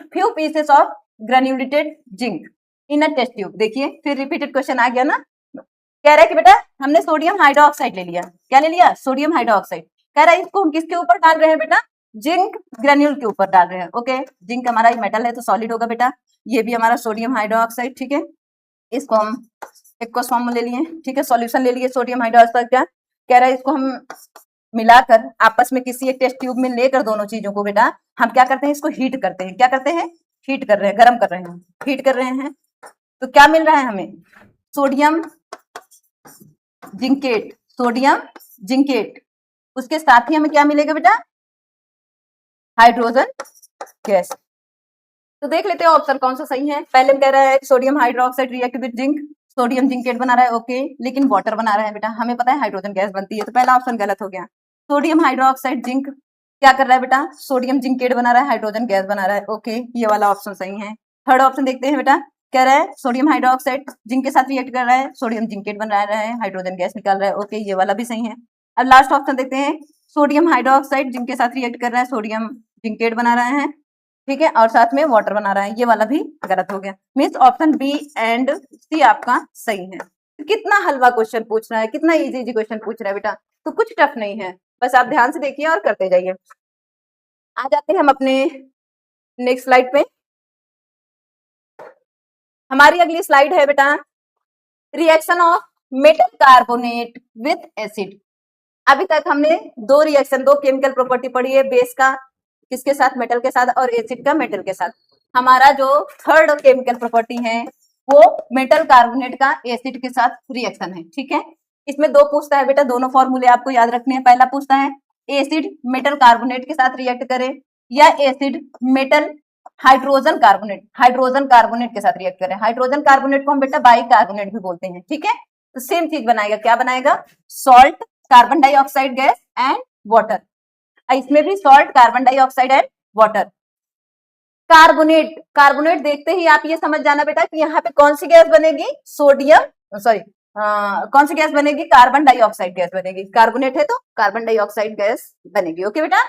[SPEAKER 1] few pieces of granulated zinc in a test tube। देखिए फिर रिपीटेड क्वेश्चन आ गया ना। कह रहा है कि बेटा हमने सोडियम हाइड्रोक्साइड ले लिया। क्या ले लिया? Sodium hydroxide. कह रहा है इसको हम किसके ऊपर डाल रहे हैं बेटा? जिंक ग्रेन्यूल के ऊपर डाल रहे हैं। ओके, जिंक हमारा मेटल है तो सॉलिड होगा बेटा। ये भी हमारा सोडियम हाइड्रोक्साइड। ठीक है, इसको हम एक्वस फॉर्म में ले लिए। ठीक है, सॉल्यूशन ले लिए सोडियम हाइड्रोक्साइड का। कह रहा है इसको हम मिलाकर आपस में किसी एक टेस्ट ट्यूब में लेकर दोनों चीजों को बेटा हम क्या करते हैं? इसको हीट करते हैं। क्या करते हैं? हीट कर रहे हैं, गर्म कर रहे हैं, हीट कर रहे हैं। तो क्या मिल रहा है हमें? Sodium zincate, sodium zincate. उसके साथ ही हमें क्या मिलेगा बेटा? Hydrogen gas. तो देख लेते हैं ऑप्शन कौन सा सही है। पहले कह रहा है sodium hydroxide react with zinc, sodium zincate बना रहा है। ओके, लेकिन वाटर बना रहा है बेटा। हमें पता है हाइड्रोजन गैस बनती है, तो पहला ऑप्शन गलत हो गया। सोडियम हाइड्रोक्साइड जिंक क्या कर रहा है बेटा? सोडियम जिंकेट बना रहा है, हाइड्रोजन गैस बना रहा है। ओके, ये वाला ऑप्शन सही है। थर्ड ऑप्शन देखते हैं बेटा। कह रहा है सोडियम हाइड्रोक्साइड जिंक के साथ रिएक्ट कर रहा है, सोडियम जिंकेट बना रहा है, हाइड्रोजन गैस निकाल रहा है। ओके, ये वाला भी सही है। अब लास्ट ऑप्शन देखते हैं। सोडियम हाइड्रोक्साइड जिंक के साथ रिएक्ट कर रहा है, सोडियम जिंकेट बना रहा है। ठीक है, और साथ में वाटर बना रहा है। ये वाला भी गलत हो गया। मीन्स ऑप्शन बी एंड सी आपका सही है। कितना हलवा क्वेश्चन पूछ रहा है, कितना इजी क्वेश्चन पूछ रहा है बेटा, तो कुछ टफ नहीं है। बस आप ध्यान से देखिए और करते जाइए। आ जाते हैं हम अपने नेक्स्ट स्लाइड पे। हमारी अगली स्लाइड है बेटा reaction of metal carbonate with acid. अभी तक हमने दो रिएक्शन, दो केमिकल प्रॉपर्टी पढ़ी है, बेस का किसके साथ, मेटल के साथ, और एसिड का मेटल के साथ। हमारा जो थर्ड केमिकल प्रॉपर्टी है वो मेटल कार्बोनेट का एसिड के साथ रिएक्शन है। ठीक है, इसमें दो पूछता है बेटा, दोनों फॉर्मूले आपको याद रखने हैं। पहला पूछता है एसिड मेटल कार्बोनेट के साथ रिएक्ट करे या एसिड मेटल हाइड्रोजन कार्बोनेट के साथ रिएक्ट करें। हाइड्रोजन कार्बोनेट को हम बेटा बाई कार्बोनेट भी बोलते हैं। ठीक है, तो सेम चीज बनाएगा, क्या बनाएगा, salt, carbon dioxide gas and water. इसमें भी salt, carbon dioxide and water. Carbonate देखते ही आप ये समझ जाना बेटा कि यहाँ पे कौन सी गैस बनेगी, सोडियम सॉरी कौन सी गैस बनेगी, कार्बन डाइऑक्साइड गैस बनेगी। कार्बोनेट है तो कार्बन डाइऑक्साइड गैस बनेगी। ओके बेटा,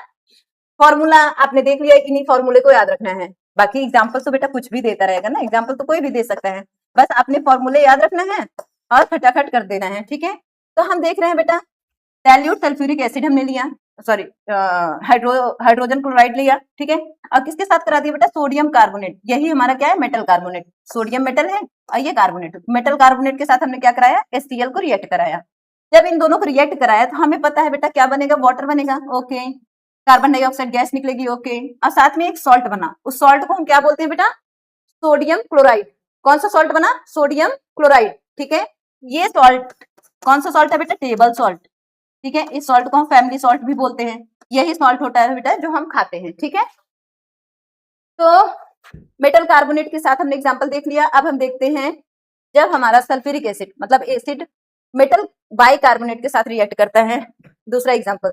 [SPEAKER 1] फॉर्मूला आपने देख लिया, इन्हीं फॉर्मूले को याद रखना है। बाकी एग्जाम्पल तो बेटा कुछ भी देता रहेगा ना, एग्जाम्पल तो कोई भी दे सकता है, बस अपने फॉर्मूले याद रखना है और फटाफट कर देना है। ठीक है, तो हम देख रहे हैं बेटा डाइल्यूट सल्फ्यूरिक एसिड हमने लिया, सॉरी हाइड्रोजन क्लोराइड लिया। ठीक है, और किसके साथ करा दिया बेटा, सोडियम कार्बोनेट। यही हमारा क्या है, मेटल कार्बोनेट। सोडियम मेटल है और ये कार्बोनेट, मेटल कार्बोनेट के साथ हमने क्या कराया, HCl को रिएक्ट कराया। जब इन दोनों को रिएक्ट कराया तो हमें पता है बेटा क्या बनेगा, वाटर बनेगा। ओके, कार्बन डाइऑक्साइड गैस निकलेगी। ओके, और साथ में एक सॉल्ट बना, उस सॉल्ट को हम क्या बोलते हैं बेटा, सोडियम क्लोराइड। कौन सा सॉल्ट बना, सोडियम क्लोराइड। ठीक है, ये सॉल्ट कौन सा सॉल्ट है बेटा, टेबल सॉल्ट। ठीक है, इस सॉल्ट को हम फैमिली सॉल्ट भी बोलते हैं। यही सॉल्ट होता है बेटा जो हम खाते हैं। ठीक है, तो मेटल कार्बोनेट के साथ हमने एग्जांपल देख लिया। अब हम देखते हैं जब हमारा सल्फ्यूरिक एसिड मतलब एसिड मेटल बाइकार्बोनेट के साथ रिएक्ट करता है। दूसरा example,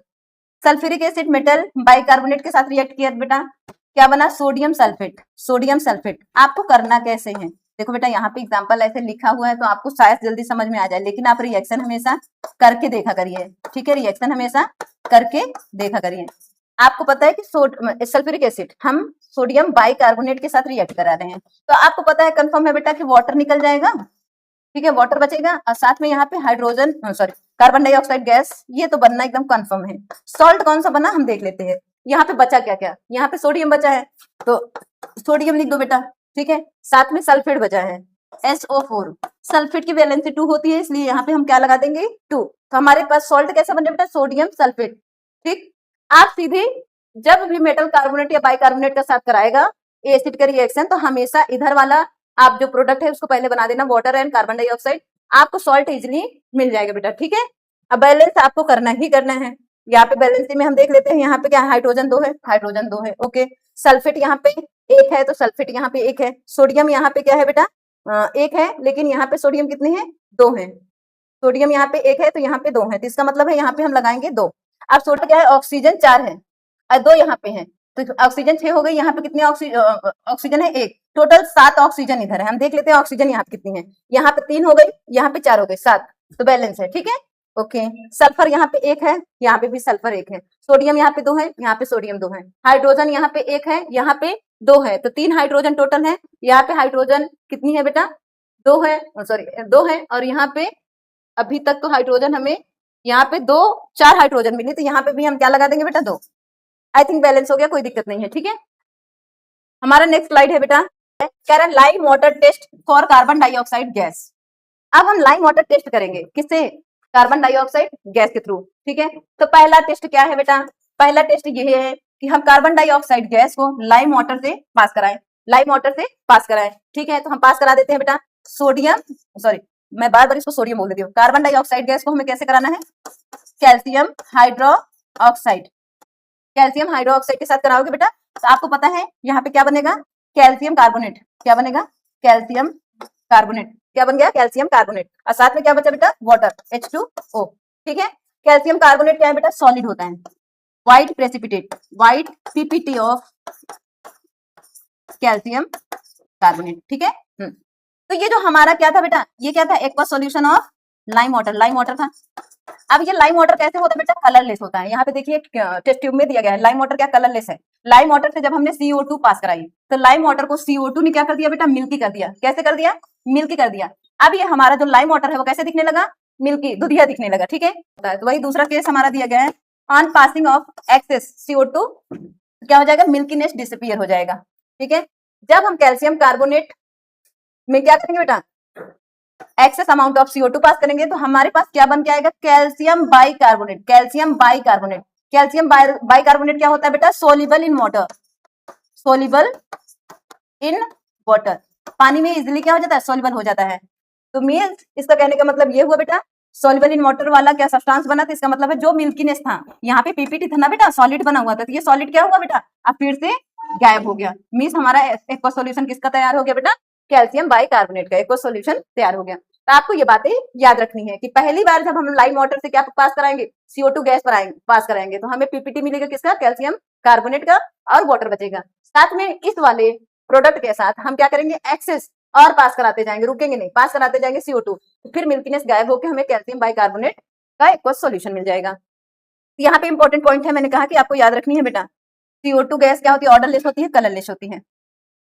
[SPEAKER 1] sulphuric acid metal bicarbonate के साथ रिएक्ट किया बेटा, क्या बना, सोडियम सल्फेट। सोडियम सल्फेट आपको करना कैसे है, देखो बेटा यहाँ पे एग्जांपल ऐसे लिखा हुआ है तो आपको शायद जल्दी समझ में आ जाए, लेकिन आप रिएक्शन हमेशा करके देखा करिए। ठीक है, रिएक्शन हमेशा करके देखा करिए। आपको पता है कि सल्फ्यूरिक एसिड हम सोडियम बाइकार्बोनेट के साथ रिएक्ट करा रहे हैं, तो आपको पता है कंफर्म है बेटा कि वाटर निकल जाएगा। ठीक है, वाटर बचेगा और साथ में यहाँ पे hydrogen sorry carbon dioxide gas, ये तो बनना एकदम कंफर्म है। सॉल्ट कौन सा बना हम देख लेते हैं। यहाँ पे बचा क्या क्या, यहाँ पे सोडियम बचा है तो सोडियम लिख दो बेटा। ठीक है, साथ में सल्फेट बचा है SO4, सल्फेट की वैलेंसी 2 होती है, इसलिए यहाँ पे हम क्या लगा देंगे 2। तो हमारे पास सॉल्ट कैसे बने बेटा, सोडियम सल्फेट। ठीक, आप सीधे जब भी मेटल कार्बोनेट या बाइकार्बोनेट का साथ कराएगा एसिड का रिएक्शन, तो हमेशा इधर वाला आप जो प्रोडक्ट है उसको पहले बना देना वाटर एंड कार्बन डाइऑक्साइड, आपको सॉल्ट इजिली मिल जाएगा बेटा। ठीक है, अब बैलेंस आपको करना ही करना है। यहाँ पे बैलेंस में हम देख लेते हैं, यहाँ पे क्या है, हाइड्रोजन 2 है, हाइड्रोजन 2 है। ओके, सल्फेट यहाँ पे 1 है तो सल्फेट यहाँ पे 1 है। सोडियम यहाँ पे क्या है बेटा, 1 है, लेकिन यहाँ पे सोडियम कितने हैं, 2 है। सोडियम यहाँ पे 1 है तो यहाँ पे 2 है, तो इसका मतलब है यहाँ पे हम लगाएंगे 2। अब सोडियम क्या है, ऑक्सीजन 4 है और 2 यहाँ पे है, तो ऑक्सीजन 6 हो गई। यहाँ पे कितने ऑक्सीजन है, 1, टोटल 7 ऑक्सीजन इधर है। हम देख लेते हैं ऑक्सीजन यहाँ पे कितनी है, यहाँ पे 3 हो गई, यहाँ पे 4 हो गई, 7, तो बैलेंस है। ठीक है, ओके, सल्फर यहाँ पे 1 है, यहाँ पे भी सल्फर 1 है। सोडियम यहाँ पे 2 है, यहाँ पे सोडियम 2 है। हाइड्रोजन यहाँ पे 1 है, यहाँ पे 2 है, तो 3 हाइड्रोजन टोटल है। यहाँ पे हाइड्रोजन कितनी है बेटा, 2 है, सॉरी 2 है, और यहाँ पे अभी तक तो हाइड्रोजन हमें यहाँ पे 4 हाइड्रोजन मिली, तो यहाँ पे भी हम क्या लगा देंगे बेटा 2। आई थिंक बैलेंस हो गया, कोई दिक्कत नहीं है। ठीक है, हमारा नेक्स्ट स्लाइड है बेटा, कह रहा है lime water test for carbon dioxide gas. अब हम लाइम वाटर टेस्ट करेंगे किससे, कार्बन डाइऑक्साइड गैस के थ्रू। ठीक है, तो पहला टेस्ट क्या है बेटा, पहला टेस्ट ये है कि हम कार्बन डाइऑक्साइड गैस को लाइम वाटर से पास कराएं, लाइम वाटर से पास कराएं। ठीक है, तो हम पास करा देते हैं बेटा, सोडियम सॉरी मैं बार बार इसको सोडियम बोल देती हूँ। कार्बन डाइऑक्साइड गैस को हमें कैसे कराना है, कैल्शियम हाइड्रोक्साइड, कैल्शियम हाइड्रोक्साइड के साथ कराओगे बेटा, तो आपको पता है यहाँ पे क्या बनेगा, कैल्शियम कार्बोनेट। क्या बनेगा, कैल्शियम कार्बोनेट। क्या बन गया, कैल्शियम कार्बोनेट, और साथ में क्या बचा बेटा, वाटर H2O। ठीक है, कैल्शियम कार्बोनेट क्या है बेटा, सॉलिड होता है, white precipitate, white PPT of calcium carbonate. ठीक है, तो ये जो हमारा क्या था बेटा, ये क्या था, aqua solution of lime water, lime water था। अब ये लाइम वाटर कैसे होता है बेटा, कलरलेस होता है। यहाँ पे देखिए टेस्ट ट्यूब में दिया गया है, लाइम वाटर क्या कलरलेस है। लाइम वाटर से जब हमने CO2 पास कराई तो लाइम वाटर को CO2 ने क्या कर दिया बेटा, मिल्की कर दिया। कैसे कर दिया, मिल्की कर दिया। अब ये हमारा जो लाइम वाटर है वो कैसे दिखने लगा, मिल्की, दुधिया दिखने लगा। ठीक है, तो वही दूसरा केस हमारा दिया गया है, on passing of access CO2 तो क्या हो जाएगा, मिल्कीनेस डिसअपियर हो जाएगा। ठीक है, जब हम कैल्शियम कार्बोनेट में क्या करेंगे बेटा, एक्सेस अमाउंट ऑफ CO2 पास करेंगे तो हमारे पास क्या बन के आएगा, calcium bicarbonate. Calcium bicarbonate, calcium bicarbonate क्या होता है बेटा, soluble in water, soluble in water, पानी में इजिली क्या हो जाता है, सोल्यूबल हो जाता है। तो मीन्स इसका कहने का मतलब ये हुआ बेटा, सोल्यूबल इन वाटर वाला क्या सब्सटेंस बना था, इसका मतलब है जो मिल्कीनेस था, यहाँ पे पीपीटी था ना बेटा, सॉलिड बना हुआ था, तो ये सॉलिड क्या हुआ बेटा, अब फिर से गायब हो गया। मीन्स हमारा एक्वा सॉल्यूशन किसका तैयार हो गया बेटा, कैल्शियम बाइकार्बोनेट का एक्वा सॉल्यूशन तैयार हो गया। तो आपको ये बातें याद रखनी है कि पहली बार जब हम लाइम वाटर से क्या पास कराएंगे, CO2 गैस पास कराएंगे, तो हमें पीपीटी मिलेगा किसका, कैल्शियम कार्बोनेट का, और वाटर बचेगा। साथ में इस वाले प्रोडक्ट के साथ हम क्या करेंगे, एक्सेस और पास कराते जाएंगे, रुकेंगे नहीं, पास कराते जाएंगे CO2, तो फिर मिल्कीनेस गायब होकर हमें कैल्शियम बाइकार्बोनेट का एक्वस सॉल्यूशन मिल जाएगा। यहाँ पे इंपॉर्टेंट पॉइंट है, मैंने कहा कि आपको याद रखनी है बेटा, CO2 गैस क्या होती है, ऑर्डरलेस होती है, कलरलेस होती है।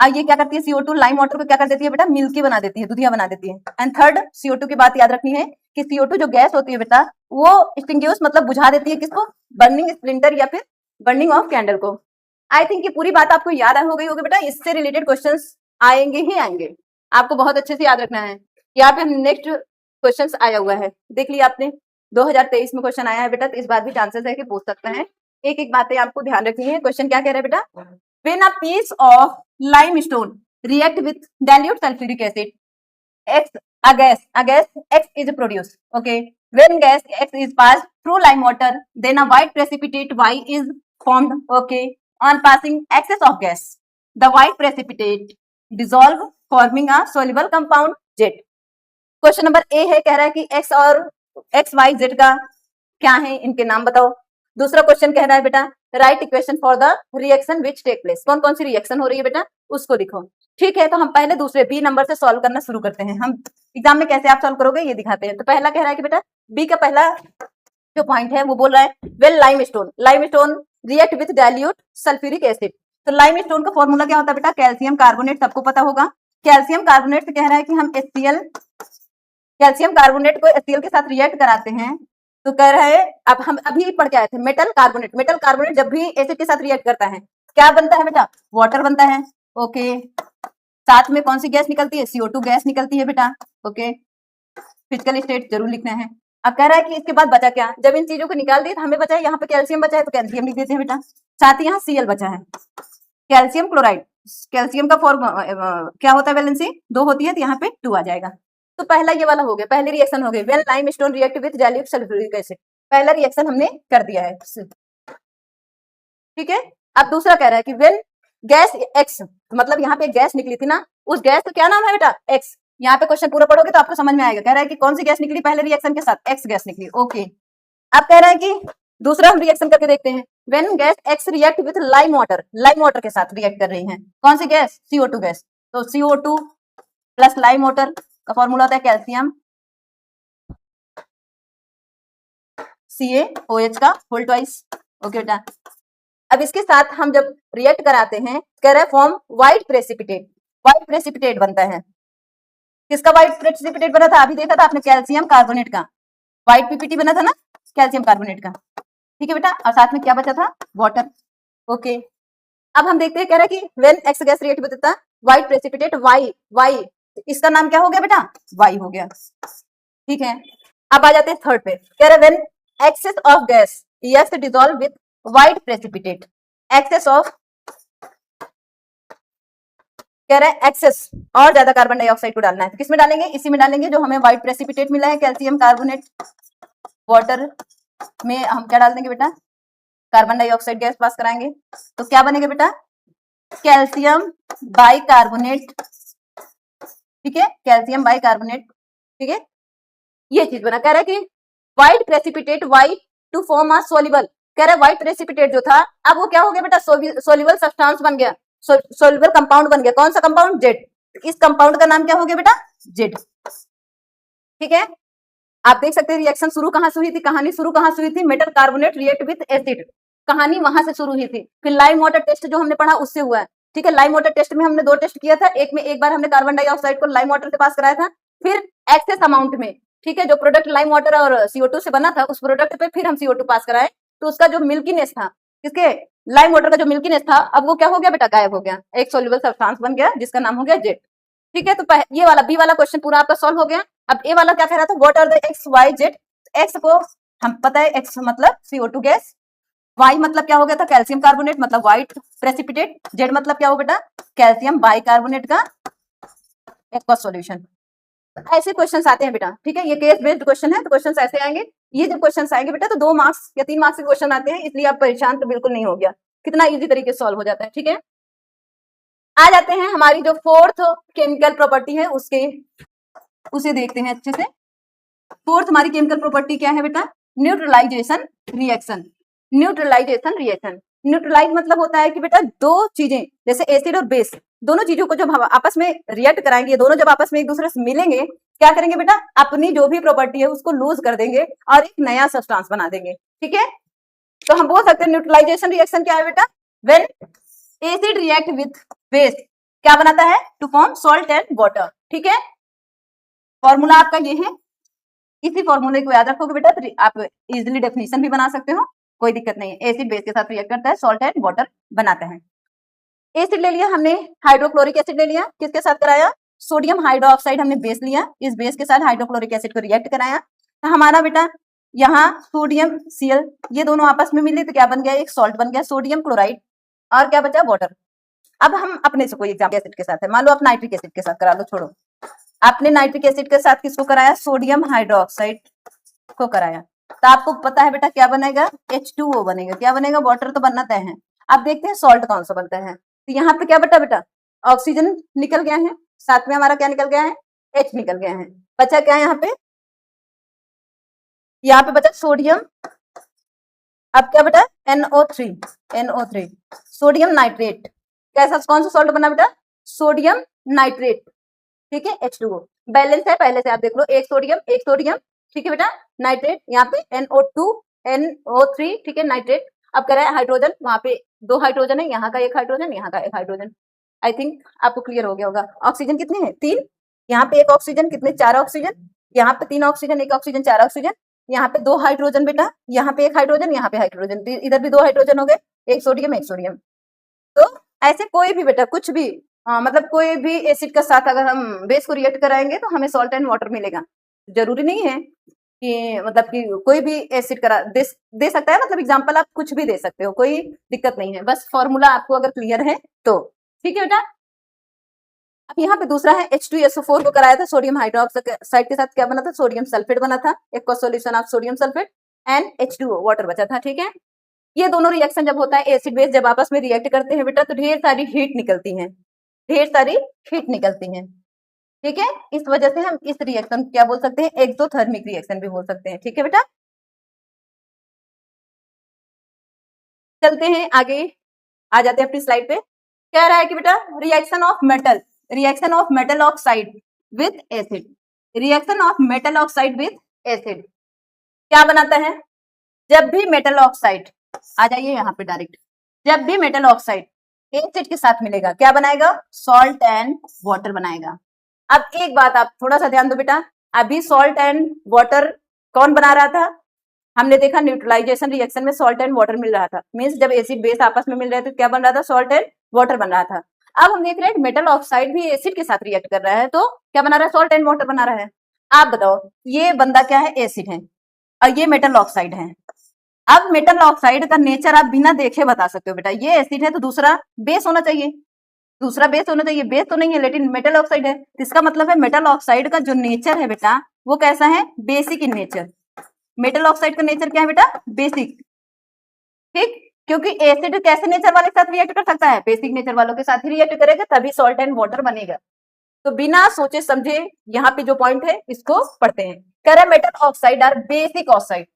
[SPEAKER 1] अब ये क्या करती है, CO2 लाइम वाटर को क्या कर देती है बेटा, मिल्की बना देती है, दूधिया बना देती है। एंड थर्ड, CO2 की बात याद रखनी है कि CO2 जो गैस होती है बेटा, वो एक्सटिंग्विश मतलब बुझा देती है किसको, बर्निंग स्प्लिंटर या फिर बर्निंग ऑफ कैंडल को। आई थिंक ये पूरी बात आपको याद हो गई होगी बेटा, इससे रिलेटेड क्वेश्चंस आएंगे ही आएंगे, आपको बहुत अच्छे से याद रखना है। यहाँ पे हम नेक्स्ट क्वेश्चंस आया हुआ है, देख लिया आपने, 2023 में क्वेश्चन आया है बेटा, तो इस बार भी चांसेस है कि पूछ सकते हैं। एक एक बातें आपको ध्यान रखनी है। क्वेश्चन क्या कह रहा है बेटा, when a piece of limestone react with dilute sulfuric acid, a gas X is produced. Okay, when gas X is passed through lime water, then a white precipitate Y is formed. Okay, on passing excess of gas, the white precipitate dissolve forming a soluble compound Z. Question number A है, कह रहा है कि X और XYZ का क्या है, इनके नाम बताओ। दूसरा क्वेश्चन कह रहा है बेटा, write equation for the reaction which take place, कौन कौन सी रिएक्शन हो रही है बेटा, उसको लिखो। ठीक है, तो हम पहले दूसरे बी नंबर से सॉल्व करना शुरू करते हैं। हम एग्जाम में कैसे आप सॉल्व करोगे ये दिखाते हैं। तो पहला कह रहा है कि बेटा, बी का पहला जो पॉइंट है वो बोल रहा है, well limestone react with dilute sulphuric acid. तो लाइमस्टोन का फॉर्मूला क्या होता है बेटा, कैल्शियम कार्बोनेट, सबको पता होगा। कैल्शियम कार्बोनेट से कह रहा है कि हम HCl, कैल्शियम कार्बोनेट को HCl के साथ रिएक्ट कराते हैं, तो कह रहा है, अब हम अभी पढ़ के आए थे, मेटल कार्बोनेट जब भी एसिड के साथ रिएक्ट करता है क्या बनता है बेटा, वाटर बनता है। ओके, साथ में कौन सी गैस निकलती है, CO2 गैस निकलती है बेटा। ओके, फिजिकल स्टेट जरूर लिखना है। अब कह रहा है कि इसके बाद बचा क्या, जब इन चीजों को निकाल दिए तो हमें बचा है, यहाँ पे कैल्शियम बचा है तो कैल्शियम लिख देते हैं बेटा, साथ ही यहाँ Cl बचा है, कैल्शियम क्लोराइड। कैल्शियम का फॉर्म क्या होता है, वैलेंसी 2 होती है, तो यहाँ पे 2 आ जाएगा। तो पहला ये वाला हो गया, पहली रिएक्शन हो गई, when limestone react with dilute sulphuric acid, पहला रिएक्शन हमने कर दिया है। ठीक है, अब दूसरा कह रहा है कि व्हेन गैस X, मतलब यहाँ पे गैस निकली थी ना, उस गैस का क्या नाम है बेटा, X। यहाँ पे क्वेश्चन पूरा पढ़ोगे तो आपको समझ में आएगा। कह रहा है कि कौन सी गैस निकली पहले रिएक्शन के साथ, X गैस निकली। ओके, अब कह रहा है कि दूसरा हम रिएक्शन करके देखते हैं, when gas X react with lime water के साथ रिएक्ट कर रही है, कौन सी गैस, CO2 गैस। तो CO2 प्लस लाइम वाटर का फॉर्मूला होता है कैल्शियम CaOH का होल ट्वाइस। ओके बेटा, अब इसके साथ हम जब रिएक्ट कराते हैं, कह रहा है फॉर्म व्हाइट प्रेसिपिटेट बनता है। किसका व्हाइट प्रेसिपिटेट बना था, अभी देखा था आपने, कैल्शियम कार्बोनेट का व्हाइट पीपीटी बना था ना, कैल्शियम कार्बोनेट का। ठीक है बेटा, और साथ में क्या बचा था, वाटर। ओके, अब हम देखते हैं, कह रहा है कि when X gas react with the white precipitate Y, इसका नाम क्या हो गया बेटा, Y हो गया। ठीक है, अब आ जाते हैं थर्ड पे, कह रहा है when excess of gas X dissolve with white precipitate, excess of, कह रहा है एक्सेस और ज्यादा कार्बन डाइऑक्साइड को डालना है, तो किसमें डालेंगे, इसी में डालेंगे जो हमें व्हाइट प्रेसिपिटेट मिला है, कैल्शियम कार्बोनेट वाटर में हम क्या डाल देंगे बेटा, कार्बन डाइऑक्साइड गैस पास कराएंगे, तो क्या बनेगा बेटा, कैल्शियम बाइकार्बोनेट। ठीक है, कैल्शियम बाइकार्बोनेट। ठीक है, ये चीज बना। कह रहा है कि white precipitate Y to form a soluble, कह रहा है व्हाइट प्रेसिपिटेट जो था, अब वो क्या हो गया बेटा, सोल्यूबल सब्सटेंस बन गया, सोल्यूबल कंपाउंड बन गया। कौन सा कंपाउंड, Z। इस कंपाउंड का नाम क्या हो गया बेटा, Z। ठीक है, आप देख सकते हैं रिएक्शन शुरू कहां से हुई थी, कहानी शुरू कहां से हुई थी, metal carbonate react with acid, कहानी वहां से शुरू हुई थी। फिर लाइम वाटर टेस्ट जो हमने पढ़ा उससे हुआ है। ठीक है, लाइम वाटर टेस्ट में हमने 2 टेस्ट किया था, एक बार हमने कार्बन डाइऑक्साइड को लाइम वाटर से पास कराया था, फिर एक्सेस अमाउंट में, ठीक है, जो प्रोडक्ट लाइम वाटर और CO2 से बना था उस प्रोडक्ट पे फिर हम CO2 पास कराए, तो उसका जो मिल्कीनेस था किसके, लाइम वाटर का जो मिल्कीनेस था अब वो क्या हो गया बेटा, गायब हो गया, एक सोल्यूबल सब्सटेंस बन गया जिसका नाम हो गया जेट। ठीक है, तो ये वाला बी वाला क्वेश्चन पूरा आपका सॉल्व हो गया। अब ए वाला क्या कह रहा था, what are the X Y Z. X को हम पता है, एक्स मतलब CO2 गैस, वाई मतलब क्या हो गया था, कैल्शियम कार्बोनेट मतलब व्हाइट प्रेसिपिटेट, जेड मतलब क्या हो बेटा, कैल्शियम बाइकार्बोनेट का एक्वस सॉल्यूशन। ऐसे क्वेश्चंस आते हैं बेटा, ठीक है, ये केस बेस्ड क्वेश्चन है तो क्वेश्चंस ऐसे आएंगे। ये जब क्वेश्चंस आएंगे बेटा तो 2 मार्क्स या 3 मार्क्स के क्वेश्चन आते हैं, इसलिए आप परेशान तो बिल्कुल नहीं हो गया, कितना इजी तरीके से सॉल्व हो जाता है। ठीक है, आ जाते हैं हमारी जो फोर्थ केमिकल प्रॉपर्टी है उसे देखते हैं अच्छे से। फोर्थ हमारी केमिकल प्रॉपर्टी क्या है बेटा, neutralization reaction. Neutralization reaction, neutralize मतलब होता है कि बेटा दो चीजें जैसे एसिड और बेस, दोनों चीजों को जब हम आपस में रिएक्ट कराएंगे, ये दोनों जब आपस में एक दूसरे से मिलेंगे, क्या करेंगे बेटा, अपनी जो भी प्रॉपर्टी है उसको लूज कर देंगे और एक नया सब्सटेंस बना देंगे। ठीक है, तो हम बोल सकते हैं न्यूट्रलाइजेशन रिएक्शन क्या है बेटा, when acid react with base क्या बनाता है, to form salt and water. ठीक है, फॉर्मूला आपका ये है, इसी फॉर्मूले को याद रखोगे बेटा तो आप इजीली डेफिनेशन भी बना सकते हो, कोई दिक्कत नहीं है। एसिड बेस के साथ रिएक्ट करता है, सॉल्ट एंड वाटर बनाता है। एसिड ले लिया हमने, हाइड्रोक्लोरिक एसिड ले लिया, किसके साथ कराया, सोडियम हाइड्रोक्साइड हमने बेस लिया, इस बेस के साथ हाइड्रोक्लोरिक एसिड को रिएक्ट कराया, तो हमारा बेटा यहाँ सोडियम Cl ये दोनों आपस में मिले तो क्या बन गया, एक सॉल्ट बन गया सोडियम क्लोराइड, और क्या बचा, वाटर। अब हम अपने से कोई एग्जाम्पल एसिड के साथ है, मान लो आप नाइट्रिक एसिड के साथ करा लो, छोड़ो, आपने नाइट्रिक एसिड के साथ किसको कराया, सोडियम हाइड्रोक्साइड को कराया, तो आपको पता है बेटा क्या बनेगा, H2O बनेगा। क्या बनेगा, वाटर तो बनना तय है। अब देखते हैं सॉल्ट कौन सा बनता है, तो यहाँ पे क्या बटा बेटा, ऑक्सीजन निकल गया है, साथ में हमारा क्या निकल गया है, H निकल गया है, बचा क्या है यहाँ पे बचा सोडियम, अब क्या बेटा NO3 सोडियम नाइट्रेट, कैसा कौन सा सॉल्ट बना बेटा, सोडियम नाइट्रेट। ठीक है, H2O बैलेंस है पहले से, आप देख लो, एक सोडियम, ठीक है बेटा, नाइट्रेट यहाँ पे NO2 NO3, ठीक है, नाइट्रेट। अब कह रहा है हाइड्रोजन, वहां पे 2 हाइड्रोजन है, यहाँ का एक हाइड्रोजन, यहाँ का एक हाइड्रोजन। आई थिंक आपको क्लियर हो गया होगा। ऑक्सीजन कितने हैं, 3, यहाँ पे एक ऑक्सीजन, कितने, 4 ऑक्सीजन, यहाँ पे 3 ऑक्सीजन, एक ऑक्सीजन, 4 ऑक्सीजन, यहाँ पे 2 हाइड्रोजन बेटा, यहाँ पे एक हाइड्रोजन, यहाँ पे हाइड्रोजन, इधर भी 2 हाइड्रोजन हो गए, एक सोडियम। तो ऐसे कोई भी बेटा कुछ भी मतलब कोई भी एसिड के साथ अगर हम बेस को रिएक्ट कराएंगे तो हमें सॉल्ट एंड वाटर मिलेगा। जरूरी नहीं है कि मतलब कि कोई भी एसिड करा दे सकता है, मतलब एग्जांपल आप कुछ भी दे सकते हो, कोई दिक्कत नहीं है, बस फॉर्मूला आपको अगर क्लियर है तो। ठीक है बेटा, अब यहाँ पे दूसरा है H2SO4 को कराया था सोडियम हाइड्रोक्साइड के साथ, क्या बना था, सोडियम सल्फेट बना था, एक solution of sodium sulphate and H2O water बचा था। ठीक है, ये दोनों रिएक्शन जब होता है, एसिड बेस जब आपस में रिएक्ट करते हैं बेटा तो ढेर सारी हीट निकलती है। ठीक है, इस वजह से हम इस रिएक्शन क्या बोल सकते हैं, एक्सोथर्मिक रिएक्शन भी बोल सकते हैं। ठीक है बेटा, चलते हैं आगे, आ जाते हैं अपनी स्लाइड पे। कह रहा है कि बेटा reaction of metal oxide with acid, क्या बनाता है, जब भी मेटल ऑक्साइड, आ जाइए यहाँ पे डायरेक्ट, जब भी मेटल ऑक्साइड एसिड के साथ मिलेगा क्या बनाएगा, सॉल्ट एंड वाटर बनाएगा। अब एक बात आप थोड़ा सा ध्यान दो बेटा, अभी सॉल्ट एंड वाटर कौन बना रहा था, हमने देखा न्यूट्रलाइजेशन रिएक्शन में सॉल्ट एंड वाटर मिल रहा था, मींस जब एसिड बेस आपस में मिल रहे थे क्या बन रहा था, सॉल्ट एंड वाटर बन रहा था। अब हम देख रहे हैं मेटल ऑक्साइड भी एसिड के साथ रिएक्ट कर रहा है तो क्या बना रहा है, सॉल्ट एंड वाटर बना रहा है। आप बताओ, ये बंदा क्या है, एसिड है और ये मेटल ऑक्साइड है। अब मेटल ऑक्साइड का नेचर आप बिना देखे बता सकते हो बेटा, ये एसिड है तो दूसरा बेस होना चाहिए, बेस तो नहीं है लेकिन मेटल ऑक्साइड है, इसका मतलब है मेटल ऑक्साइड का जो नेचर है बेटा वो कैसा है, basic in nature. Metal oxide का नेचर क्या है बेटा, बेसिक। ठीक, क्योंकि एसिड कैसे नेचर वाले के साथ रिएक्ट कर सकता है, बेसिक नेचर वालों के साथ ही रिएक्ट करेगा, तभी सॉल्ट एंड वाटर बनेगा। तो बिना सोचे समझे यहाँ पे जो पॉइंट है इसको पढ़ते हैं। कह रहा है metal oxide are basic oxide,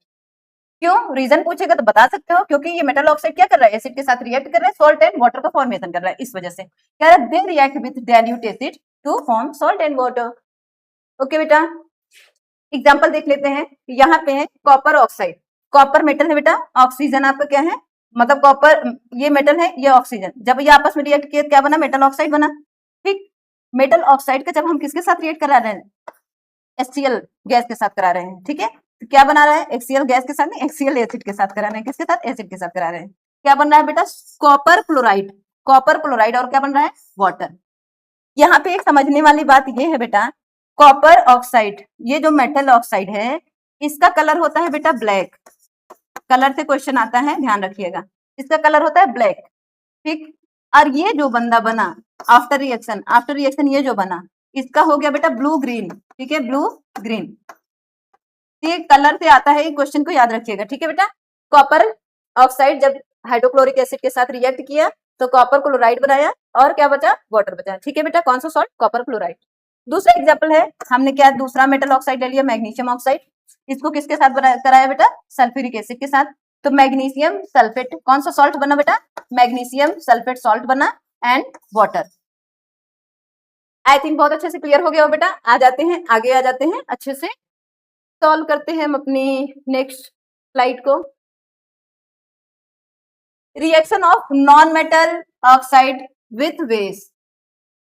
[SPEAKER 1] क्यों, रीजन पूछेगा तो बता सकते हो, क्योंकि ये मेटल ऑक्साइड क्या कर रहा है, एसिड के साथ रिएक्ट कर रहा है, सॉल्ट एंड वाटर का फॉर्मेशन कर रहा है, इस वजह से कह रहा है they react with dilute acid to form salt and water. Okay बेटा, एग्जांपल देख लेते हैं, यहाँ पे है कॉपर ऑक्साइड, कॉपर मेटल है बेटा, ऑक्सीजन आपका क्या है, मतलब कॉपर ये मेटल है, ये ऑक्सीजन, जब ये आपस में रिएक्ट किया क्या बना, मेटल ऑक्साइड बना। ठीक, मेटल ऑक्साइड का जब हम किसके साथ रिएक्ट करा रहे हैं, HCl गैस के साथ करा रहे हैं। ठीक है, तो क्या बना रहा है, HCl गैस के साथ नहीं, HCl एसिड के साथ करा रहे हैं, किसके साथ, एसिड के साथ करा रहे हैं। क्या बन रहा है बेटा, कॉपर क्लोराइड, कॉपर क्लोराइड, और क्या बन रहा है, वाटर। यहाँ पे एक समझने वाली बात ये है बेटा, कॉपर ऑक्साइड, ये जो मेटल ऑक्साइड है, इसका कलर होता है बेटा ब्लैक, कलर से क्वेश्चन आता है, ध्यान रखिएगा, इसका कलर होता है ब्लैक, ठीक। और ये जो बंदा बना आफ्टर रिएक्शन, आफ्टर रिएक्शन ये जो बना, इसका हो गया बेटा ब्लू ग्रीन, ठीक है, ब्लू ग्रीन। ये कलर से आता है, क्वेश्चन को याद रखिएगा, ठीक है बेटा। कॉपर ऑक्साइड जब हाइड्रोक्लोरिक एसिड के साथ रिएक्ट किया तो कॉपर क्लोराइड बनाया, और क्या बचा, वाटर बचा, ठीक है बेटा। कौन सा सॉल्ट, कॉपर क्लोराइड। दूसरा एग्जाम्पल है, हमने क्या दूसरा मेटल ऑक्साइड ले लिया, मैग्नीशियम ऑक्साइड, इसको किसके साथ कराया बेटा, सल्फ्यूरिक एसिड के साथ। तो मैग्नीशियम सल्फेट, कौन सा सॉल्ट बना बेटा, मैग्नीशियम सल्फेट सॉल्ट बना, एंड वाटर। आई थिंक बहुत अच्छे से क्लियर हो गया हो बेटा। आ जाते हैं आगे, आ जाते हैं अच्छे से सॉल्व करते हैं हम अपनी नेक्स्ट स्लाइड को। Reaction of non metal oxide with base,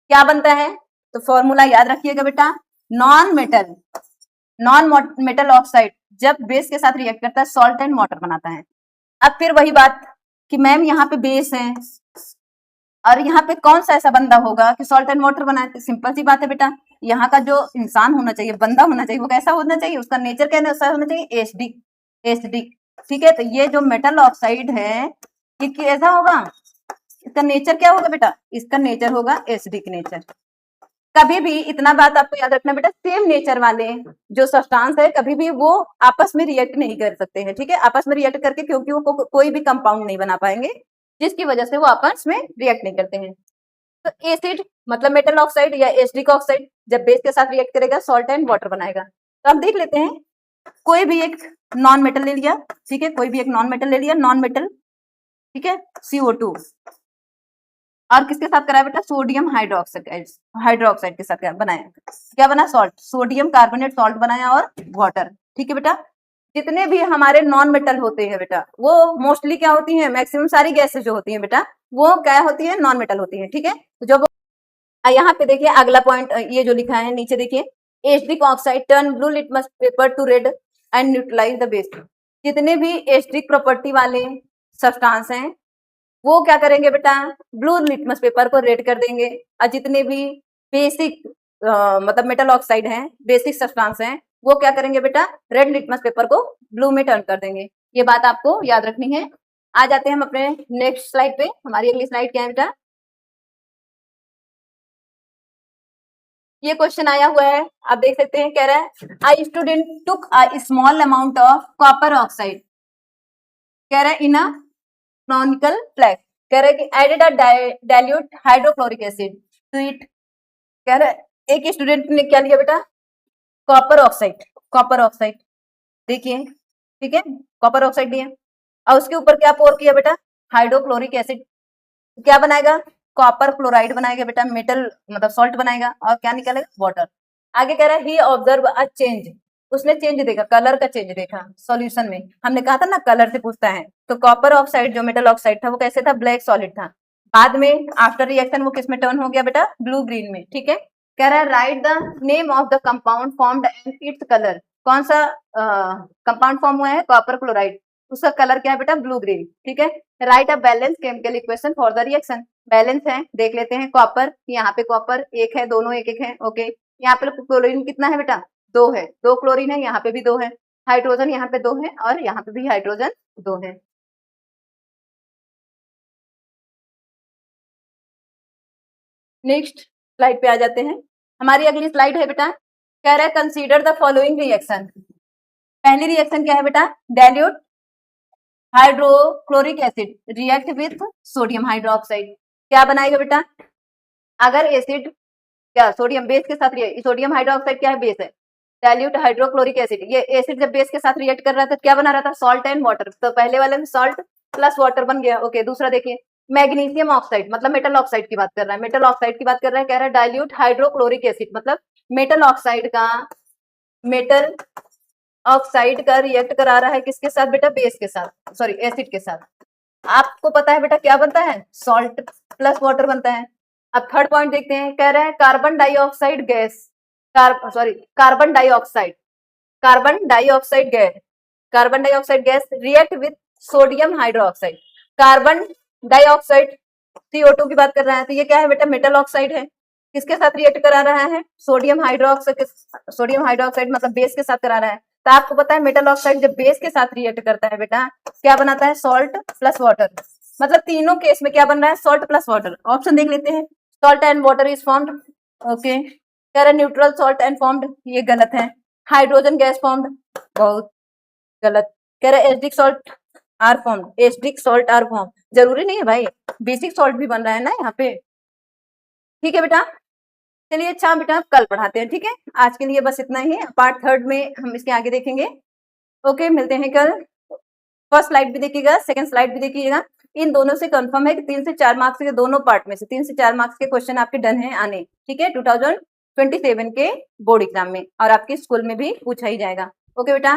[SPEAKER 1] क्या बनता है, तो फॉर्मूला याद रखिएगा बेटा, नॉन मेटल ऑक्साइड जब बेस के साथ रिएक्ट करता है सॉल्ट एंड वाटर बनाता है। अब फिर वही बात कि मैम यहाँ पे बेस है और यहाँ पे कौन सा ऐसा बंदा होगा कि सॉल्ट एंड वाटर बनाए, तो सिंपल सी बात है बेटा, यहाँ का जो इंसान होना चाहिए, बंदा होना चाहिए, वो कैसा होना चाहिए, उसका नेचर कैसा होना चाहिए, एसिडिक, ठीक है। तो ये जो मेटल ऑक्साइड है ये कैसा होगा, इसका नेचर क्या होगा बेटा, इसका नेचर होगा एसिडिक नेचर। कभी भी इतना बात आपको याद रखना बेटा, सेम नेचर वाले जो सब्सटेंस है कभी भी वो आपस में रिएक्ट नहीं कर सकते हैं, ठीक है। आपस में रिएक्ट करके क्योंकि वो कोई भी कंपाउंड नहीं बना पाएंगे, जिसकी वजह से वो आपस में रिएक्ट नहीं करते हैं। तो एसिड मतलब मेटल ऑक्साइड या एसिडिक ऑक्साइड जब बेस के साथ रिएक्ट करेगा सॉल्ट एंड वाटर बनाएगा। तो हम देख लेते हैं, कोई भी एक नॉन मेटल ले लिया, ठीक है, कोई भी एक नॉन मेटल ले लिया, नॉन मेटल, ठीक है, CO2, और किसके साथ कराया बेटा, सोडियम हाइड्रोक्साइड के साथ बनाया, क्या बना, सॉल्ट, सोडियम कार्बोनेट सॉल्ट बनाया, और वाटर, ठीक है बेटा। जितने भी हमारे नॉन मेटल होते हैं बेटा वो मोस्टली क्या होती हैं, मैक्सिमम सारी गैसेस जो होती हैं बेटा वो क्या होती है, नॉन मेटल होती है, ठीक है। तो जब यहाँ पे देखिए अगला पॉइंट ये जो लिखा है नीचे देखिए, acidic oxide turn blue litmus paper to red and neutralize the base. जितने भी एसिडिक प्रॉपर्टी वाले सब्सटेंस हैं वो क्या करेंगे बेटा, ब्लू लिटमस पेपर को रेड कर देंगे, और जितने भी बेसिक मतलब मेटल ऑक्साइड हैं, बेसिक सब्सटेंस हैं, वो क्या करेंगे बेटा, रेड लिटमस पेपर को ब्लू में टर्न कर देंगे। ये बात आपको याद रखनी है। आ जाते हैं हम अपने नेक्स्ट स्लाइड पे। हमारी अगली स्लाइड क्या है बेटा, ये क्वेश्चन आया हुआ है, आप देख सकते हैं, कह रहा है I student took a small amount of copper oxide, कह रहा है इन अ canonical फ्लैग, कह रहा है कि added a dilute hydrochloric acid to it. कह रहा है एक स्टूडेंट ने क्या लिया बेटा, कॉपर ऑक्साइड देखिए, ठीक है, कॉपर ऑक्साइड लिया और उसके ऊपर क्या पोर किया बेटा, हाइड्रोक्लोरिक एसिड, क्या बनाएगा, कॉपर क्लोराइड बनाएगा बेटा, मेटल मतलब सॉल्ट बनाएगा, और क्या निकलेगा, वाटर। आगे कह रहा है ही ऑब्जर्व अ चेंज, उसने चेंज देखा, कलर का चेंज देखा सॉल्यूशन में। हमने कहा था ना कलर से पूछता है, तो कॉपर ऑक्साइड जो मेटल ऑक्साइड था वो कैसे था, ब्लैक सॉलिड था, बाद में आफ्टर रिएक्शन वो किस में टर्न हो गया बेटा, ब्लू ग्रीन में, ठीक है। कह रहा है right the name of the compound formed and its colour, कौन सा कंपाउंड फॉर्म हुआ है, कॉपर क्लोराइड, उसका कलर क्या है बेटा, ब्लू ग्रीन, ठीक है। Right a balance chemical equation for the reaction, balance है, देख लेते हैं, कॉपर, यहाँ पे कॉपर एक है, दोनों एक एक है, ओके। यहाँ पे क्लोरीन कितना है बेटा, 2 है, 2 क्लोरीन है, यहाँ पे भी 2 है, हाइड्रोजन यहाँ पे 2 है, और यहाँ पे भी हाइड्रोजन 2 है। नेक्स्ट स्लाइड पे आ जाते हैं। हमारी अगली स्लाइड है बेटा, कह रहा है कंसीडर द फॉलोइंग रिएक्शन। पहली रिएक्शन क्या है बेटा, dilute hydrochloric acid react with sodium hydroxide, क्या बनाएगा बेटा, अगर एसिड क्या सोडियम बेस के साथ सोडियम हाइड्रोक्साइड क्या है, बेस है, डाइल्यूट हाइड्रोक्लोरिक एसिड, ये एसिड जब बेस के साथ रिएक्ट कर रहा था क्या बना रहा था, सॉल्ट एंड वाटर, तो पहले वाले में सॉल्ट प्लस वाटर बन गया, ओके। दूसरा देखिए मैग्नीशियम ऑक्साइड मतलब मेटल ऑक्साइड की बात कर रहा है, मेटल ऑक्साइड की बात कर रहा है, कह रहा है डाइल्यूट हाइड्रोक्लोरिक एसिड मतलब मेटल ऑक्साइड का रिएक्ट करा रहा है किसके साथ बेटा, बेस के साथ, सॉरी एसिड के साथ। आपको पता है बेटा क्या बनता है, सॉल्ट प्लस वाटर बनता है। अब थर्ड पॉइंट देखते हैं, कह रहा है carbon dioxide gas, carbon dioxide gas react with sodium hydroxide, carbon dioxide, CO2 की बात कर रहा है, तो ये क्या है बेटा, मेटल ऑक्साइड है। किसके साथ रिएक्ट करा रहा है, सोडियम हाइड्रोक्साइड, सोडियम हाइड्रोक्साइड मतलब बेस के साथ करा रहा है। तो आपको पता है मेटल ऑक्साइड जब बेस के साथ रिएक्ट करता है बेटा, क्या बनाता है, सॉल्ट प्लस वाटर। मतलब तीनों केस में क्या बन रहा है, सॉल्ट प्लस वाटर। ऑप्शन देख लेते हैं, salt and water is formed, okay. कह रहा न्यूट्रल सॉल्ट एंड फॉर्म्ड, ये गलत है। हाइड्रोजन गैस फॉर्म्ड, बहुत गलत। कह रहा acidic salt are formed, acidic salt are form, जरूरी नहीं है भाई, बेसिक सॉल्ट भी बन रहा है ना यहाँ पे। ठीक है बेटा, चलिए अच्छा बेटा कल पढ़ाते हैं, ठीक है। आज के लिए बस इतना ही, पार्ट 3 में हम इसके आगे देखेंगे। ओके, मिलते हैं कल। फर्स्ट स्लाइड भी देखिएगा, सेकंड स्लाइड भी देखिएगा। इन दोनों से कंफर्म है कि 3 से 4 मार्क्स के दोनों पार्ट में से 3 से 4 मार्क्स के क्वेश्चन आपके डन है आने, ठीक है, 2027 के बोर्ड एग्जाम में, और आपके स्कूल में भी पूछा ही जाएगा। ओके बेटा।